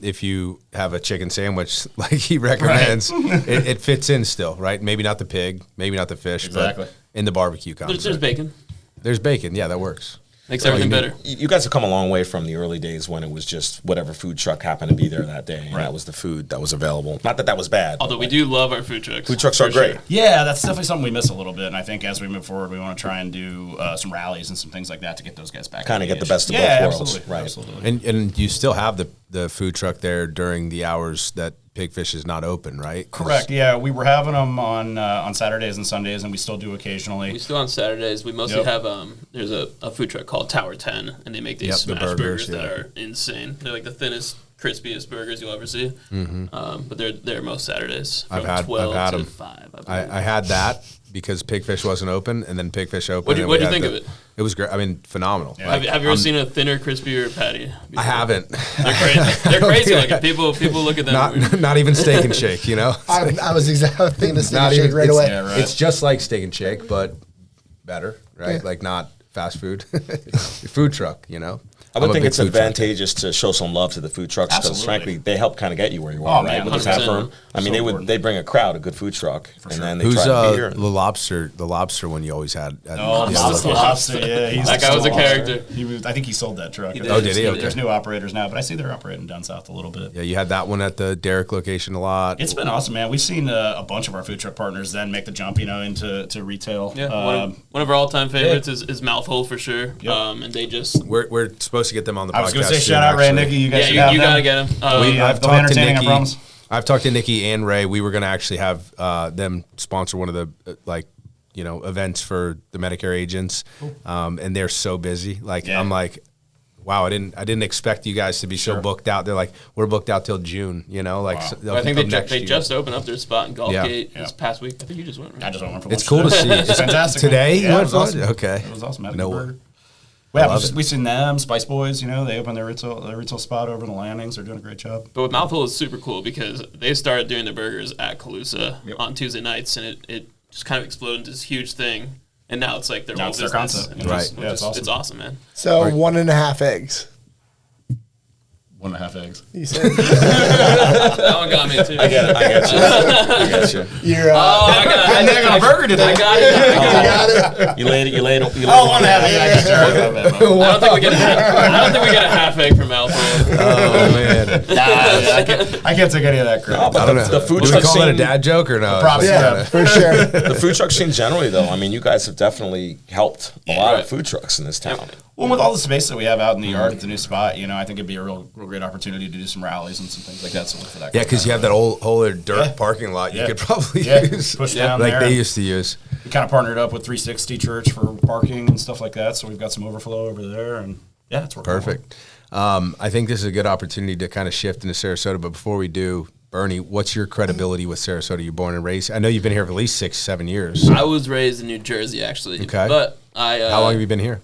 if you have a chicken sandwich like he recommends, it fits in still, right? Maybe not the pig, maybe not the fish, but in the barbecue concept. There's bacon. There's bacon. Yeah, that works. Makes everything better. You guys have come a long way from the early days when it was just whatever food truck happened to be there that day, and that was the food that was available. Not that that was bad. Although we do love our food trucks. Food trucks are great. Sure. Yeah, that's definitely something we miss a little bit, and I think as we move forward, we want to try and do some rallies and some things like that to get those guys back. Kind of get the best of both worlds. Absolutely. Right. Absolutely. And you still have the food truck there during the hours that Pigfish is not open, right? Correct. Yeah, we were having them on Saturdays and Sundays, and we still do occasionally. We still on Saturdays. We mostly have there's a food truck called Tower 10, and they make these smash burgers that are insane. They're like the thinnest, crispiest burgers you'll ever see. Mm-hmm. But they're most Saturdays from 12 to 5. I had that because Pigfish wasn't open, and then Pigfish opened. What do you think of it? It was great. I mean, phenomenal. Yeah. Have you ever seen a thinner, crispier patty before? I haven't. They're crazy. They're crazy looking. People look at them. Not even Steak and Shake, you know? I was exactly thinking of Steak and Shake right away. Yeah, right. It's just like Steak and Shake, but better, right? Yeah. Like not fast food. Food truck, you know? I would think it's advantageous to show some love to the food trucks because, frankly, they help kind of get you where you are, right? With the taproom. I mean, they bring a crowd, a good food truck, and then they try to be here. The lobster one you always had? The lobster, yeah. That guy was a character. I think he sold that truck. Oh, did he? Okay. There's new operators now, but I see they're operating down south a little bit. Yeah, you had that one at the Derrick location a lot. It's been awesome, man. We've seen a bunch of our food truck partners then make the jump, into retail. Yeah, one of our all-time favorites is Mouthful for sure. Yep. And they just we're supposed to get them on the podcast. I was going to say shout out Ray and Nikki. You guys you got to get them. I've talked to Nikki. I've talked to Nikki and Ray. We were going to actually have them sponsor one of the events for the Medicare agents, and they're so busy. I'm like, wow, I didn't expect you guys to be so booked out. They're like, we're booked out till June. I think they just opened up their spot in Gulfgate this past week. I think you just went. Right? I just went for It's cool to see. It's fantastic. Today, yeah, it was awesome. Okay, it was awesome. No. Yeah, we've seen them, Spice Boys, they opened their retail spot over in the landings. They're doing a great job. But with Mouthful is super cool because they started doing their burgers at Calusa on Tuesday nights, and it just kind of exploded into this huge thing. And now it's like their Now whole it's their business. concept. And Right. Yeah, it's awesome. It's awesome, man. So 1.5 eggs. 1.5 eggs. You said That one got me too. I get you. you're. I got a burger today. I got it. You laid it. Oh, 1.5 eggs. I don't think we get a half egg from Alpha. Oh man, I can't take any of that credit. But I don't know. the food Do we truck call that a scene, dad joke or no? Probably. Yeah, for sure. the food truck scene generally, though. I mean, you guys have definitely helped a lot of food trucks in this town. Well, with all the space that we have out in the yard at the new spot, you know, I think it'd be a real great opportunity to do some rallies and some things like that. So look for that. Yeah, because you have that whole dirt parking lot you could probably use. Push down like there. they used to use. We kind of partnered up with 360 Church for parking and stuff like that. So we've got some overflow over there, and yeah, it's working. Perfect. I think this is a good opportunity to kind of shift into Sarasota. But before we do, Bernie, what's your credibility with Sarasota? You're born and raised. I know you've been here for at least 6-7 years. I was raised in New Jersey, actually. Okay. But how long have you been here?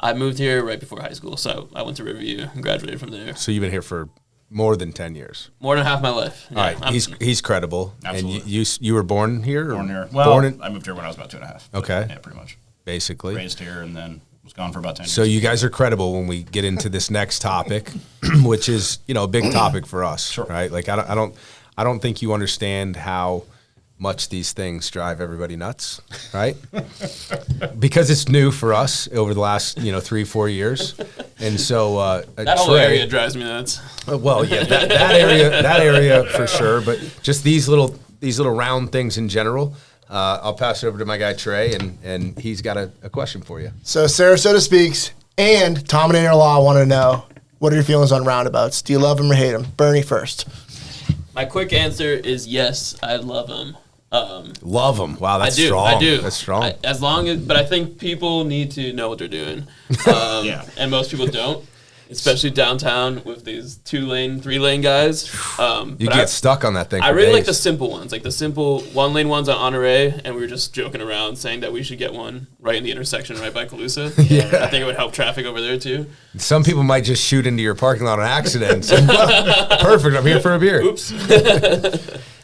I moved here right before high school, so I went to Riverview and graduated from there. So you've been here for more than 10 years. More than half my life. All right, he's credible. Absolutely. And you were born here? Born here. Well, I moved here when I was about 2.5. Okay. Yeah, pretty much. Basically. Raised here and then was gone for about 10 years. So you guys are credible when we get into this next topic, which is, a big topic for us, Sure. right? Like I don't think you understand how much these things drive everybody nuts, right? Because it's new for us over the last 3-4 years, and so that whole area drives me nuts. Well, yeah, that area for sure, but just these little round things in general. I'll pass it over to my guy Trey, and he's got a question for you. So Sarasota Speaks and Tom and Law want to know, what are your feelings on roundabouts? Do you love them or hate them? Bernie first. My quick answer is yes, I love them. Love them. Wow, that's strong. I do. That's strong. But I think people need to know what they're doing. And most people don't, especially downtown with these 2-lane, 3-lane guys. You get stuck on that thing. I for really days. like the simple ones, like the simple 1-lane ones on Honore, and we were just joking around saying that we should get one right in the intersection right by Calusa. Yeah. I think it would help traffic over there too. Some people might just shoot into your parking lot on accident. So, perfect. I'm here for a beer. Oops.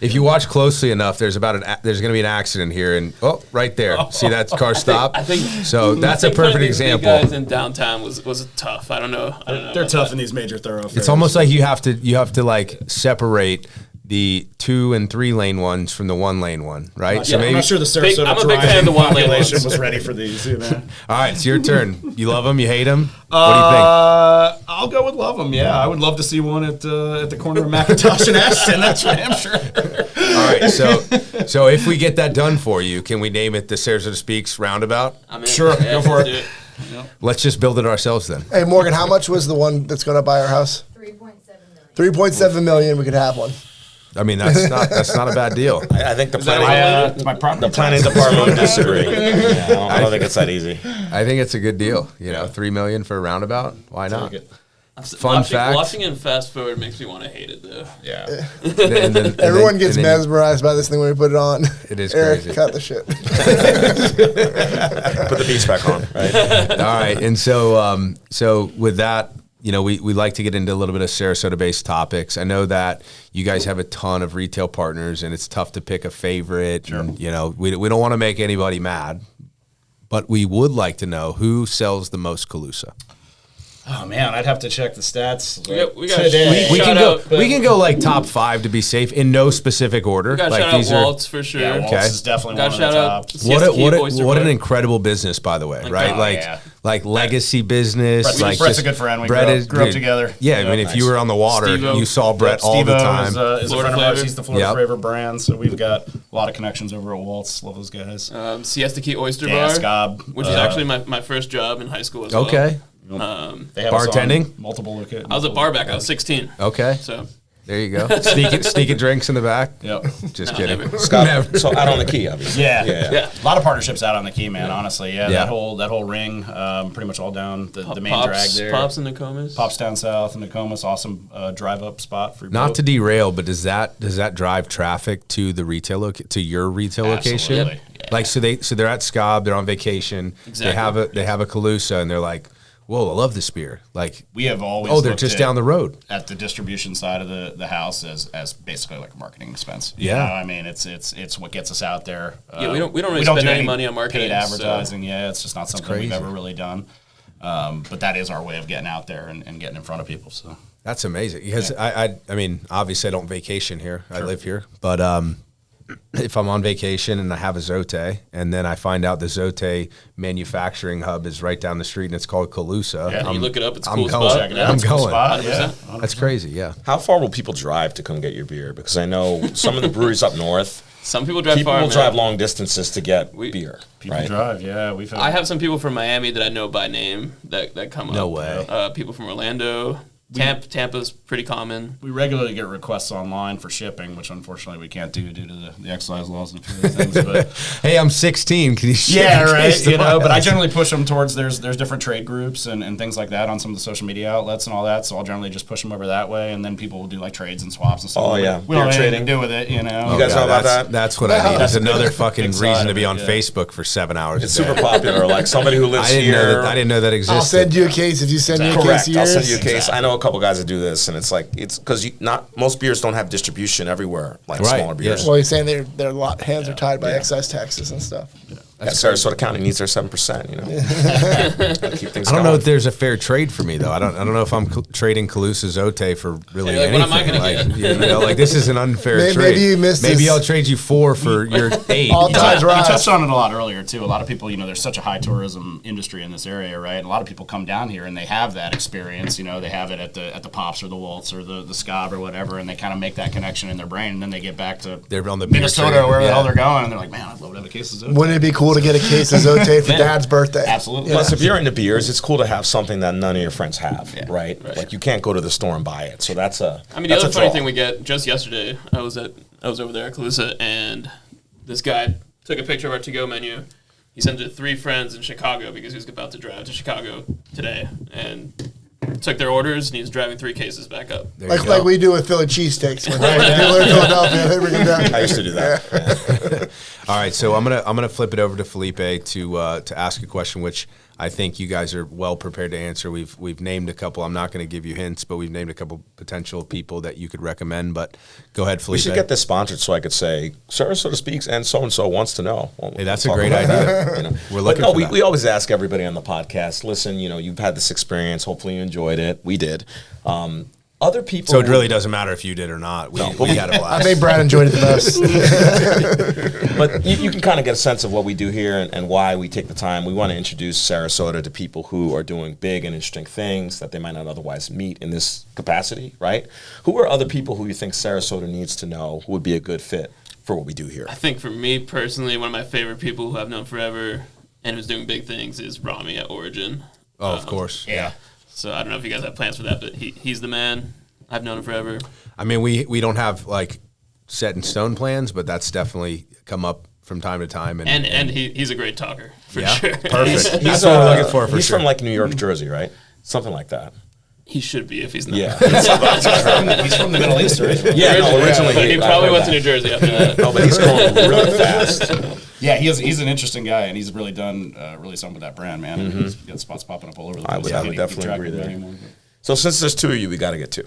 If you watch closely enough, there's going to be an accident here, and right there. See that car stop? I think so. That's a perfect example. Big guys in downtown was tough. I don't know. They're tough in these major thoroughfares. It's almost like you have to like separate the 2 and 3 lane ones from the 1-lane one, right? Yeah, so maybe, I'm not sure the Sarasota I'm a big fan of the 1-lane population ones. was ready for these. You know? All right, it's your turn. You love them? You hate them? What do you think? I'll go with love them. Yeah, I would love to see one at the corner of McIntosh and Ashton. That's for damn sure. All right, so if we get that done for you, can we name it the Sarasota Speaks Roundabout? Sure, go for it. Yep. Let's just build it ourselves then. Hey, Morgan, how much was the one that's going to buy our house? $3.7 million. We could have one. I mean, that's not a bad deal. I think the planning department would disagree. I don't think it's that easy. I think it's a good deal. $3 million for a roundabout. Why not? Fun fact. Watching it fast forward makes me want to hate it though. Yeah. Everyone gets mesmerized by this thing when we put it on. It is Eric, crazy. cut the shit. Put the beats back on, right? All right. And so with that, we like to get into a little bit of Sarasota-based topics. I know that you guys have a ton of retail partners, and it's tough to pick a favorite. Sure. And, we don't want to make anybody mad, but we would like to know who sells the most Calusa. Oh man, I'd have to check the stats. We got today. We can go like top 5 to be safe in no specific order. We got like shout out Waltz for sure. Yeah, Waltz is definitely one of the top. What an incredible business, by the way, right? Like legacy business. Brett's a good friend. We grew up together. Yeah, I mean, if you were on the water, you saw Brett all the time. Is a friend of ours. He's the Florida Flavor brand, so we've got a lot of connections over at Waltz. Love those guys. Siesta Key Oyster Dan Bar, Scob, which is actually my first job in high school as well. Okay. They have bartending? Multiple locations. I was a bar back. I was 16. Okay. So there you go. Sneaking drinks in the back. Yep. Just kidding. So out on the key, obviously. Yeah. A lot of partnerships out on the key, man. Honestly, Yeah. that whole ring, pretty much all down the main drag there. Pops in Nokomis. Pops down south in Nokomis. Awesome drive up spot for. Not to derail, but does that drive traffic to the retail to your retail location? Absolutely. Like so they're at Scob, they're on vacation. Exactly. They have a Calusa, and they're like, Whoa, I love this beer. Like we have always they're just down the road at the distribution side of the house as basically like a marketing expense. Yeah, I mean it's what gets us out there. We don't really spend any money on marketing, paid advertising. So. Yeah, it's just not something we've ever really done. But that is our way of getting out there and getting in front of people. So that's amazing because I mean obviously I don't vacation here. Sure. I live here, but if I'm on vacation and I have a Zote, and then I find out the Zote manufacturing hub is right down the street and it's called Calusa. Yeah, you look it up. It's a cool spot. I'm going. Cool spot. Yeah. That's crazy. Yeah. How far will people drive to come get your beer? Because I know some of the breweries up north. Some people drive far. People will drive long distances to get beer. People drive. Yeah, I have some people from Miami that I know by name that come up. No way. People from Orlando. Tampa's pretty common. We regularly get requests online for shipping, which unfortunately we can't do due to the excise laws and a few other things. But hey, I'm 16. Can you ship? Yeah, right. But I generally push them towards there's different trade groups and things like that on some of the social media outlets and all that. So I'll generally just push them over that way, and then people will do like trades and swaps and stuff. Oh yeah, we don't have anything to do with it, You guys know about that? That's what I need. It's another fucking reason to be on Facebook for 7 hours. It's super popular. Like somebody who lives here. I didn't know that existed. I'll send you a case if you send me a case of yours. I'll send you a case. I know a couple guys that do this. And it's because most beers don't have distribution everywhere, like smaller beers. Yeah. Well, you're saying their hands are tied by excise taxes and stuff. Yeah. Sarasota County needs their 7%. Keep things I don't know if there's a fair trade for me though. I don't know if I'm trading Calusa Zote for really anything. What am I going to get? Like this is an unfair trade. Maybe you missed. Maybe I'll trade you 4 for your 8. All times rise. You touched on it a lot earlier too. A lot of people, there's such a high tourism industry in this area, right? And a lot of people come down here and they have that experience. They have it at the Pops or the Waltz or the Scob or whatever, and they kind of make that connection in their brain, and then they get back to they're on the Minnesota or wherever the hell they're going, and they're like, man, I'd love to have a case of Zote. Wouldn't it be cool to get a case of Zote for Dad's birthday? Absolutely. Plus, if you're into beers, it's cool to have something that none of your friends have, right? Like you can't go to the store and buy it, so that's a. I mean, the other funny thing we get just yesterday, I was over there at Calusa, and this guy took a picture of our to-go menu. He sent it to 3 friends in Chicago because he was about to drive to Chicago today, and took their orders, and he was driving 3 cases back up. Like we do with Philly cheesesteaks. When people are in Philadelphia, they bring them down. I used to do that. Yeah. All right, so I'm gonna flip it over to Felipe to ask a question, which I think you guys are well prepared to answer. We've named a couple. I'm not going to give you hints, but we've named a couple potential people that you could recommend. But go ahead, Felipe. We should get this sponsored so I could say Sarasota Speaks and so wants to know. Hey, that's a great idea. We're looking for that. We always ask everybody on the podcast. Listen, you've had this experience. Hopefully, you enjoyed it. We did. Other people. So it really doesn't matter if you did or not. We had a blast. I think Brad enjoyed it the best. But you can kind of get a sense of what we do here and why we take the time. We want to introduce Sarasota to people who are doing big and interesting things that they might not otherwise meet in this capacity, right? Who are other people who you think Sarasota needs to know who would be a good fit for what we do here? I think for me personally, one of my favorite people who I've known forever and who's doing big things is Rami at Origin. Oh, of course. Yeah. So I don't know if you guys have plans for that, but he's the man. I've known him forever. I mean, we don't have like set in stone plans, but that's definitely come up from time to time. And he's a great talker for sure. Perfect. That's what we're looking for he's sure. from like New York, Jersey, right? Something like that. He should be if he's not. Yeah. He's from the Middle East, right? Yeah, originally. But he probably went to New Jersey after that. No, but he's going really fast. Yeah, he's an interesting guy, and he's really done really something with that brand, man. Mm-hmm. He's got spots popping up all over the place. I would definitely agree there. So since there's 2 of you, we got to get 2.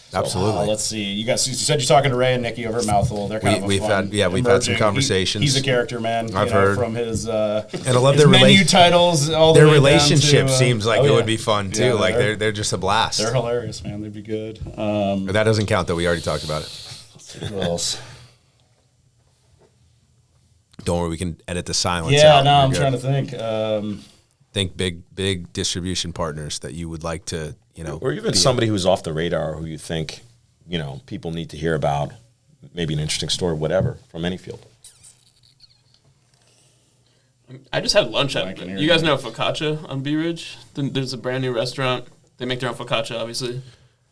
So, absolutely. Let's see. You said you're talking to Ray and Nikki over at Mouthful. They're kind of we've had some conversations. He's a character, man. I've heard from his and I love their menu titles. All the their way relationship down to, seems like it would be fun too. Like they're just a blast. They're hilarious, man. They'd be good. But that doesn't count though. We already talked about it. Let's see who else? Don't worry, we can edit the silence. Yeah, out. no, I'm trying to think. Think big distribution partners that you would like to. Or even somebody who's off the radar who you think, people need to hear about, maybe an interesting story, whatever, from any field. I just had lunch at you guys know Focaccia on Bee Ridge? There's a brand new restaurant. They make their own focaccia, obviously.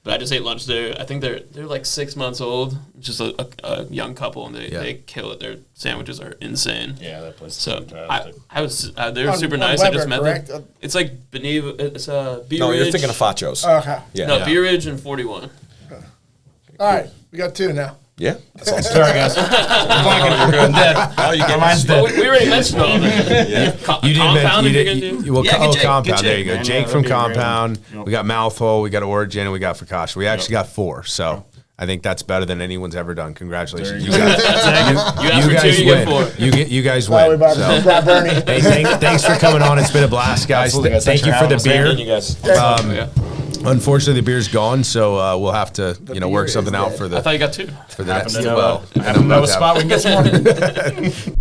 But I just ate lunch there. I think they're like 6 months old. Just a young couple, and they kill it. Their sandwiches are insane. Yeah, that place. So I was they were super nice. I just met them. It's like beneath. It's Bee Ridge. No, you're thinking of Fachos. Okay. Yeah. No, Bee Ridge and 41. All right, we got 2 now. Yeah. Sorry, guys. I'm dead. Oh, you get mine's dead. We already mentioned all that. You didn't Compound, mention, if you're gonna do. well, Yeah, get Jake, Compound. get There you Jake, go. man. Jake Yeah, from that'd be great. Compound. Yep. We got Mouthhole. We got Origin. And we got Fakash. We actually got 4. So I think that's better than anyone's ever done. Congratulations, you guys. You asked for 2, you get 4. You guys Well, we win. bought So. Bernie. Hey, thanks for coming on. It's been a blast, guys. Absolutely, guys. Thank you Thanks for for the having beer. us. Thank you, guys. Unfortunately, the beer's gone, so we'll have to, work something out for the. I thought you got 2. For the Happen next. to know, Well, I happen to know a spot we can get some more.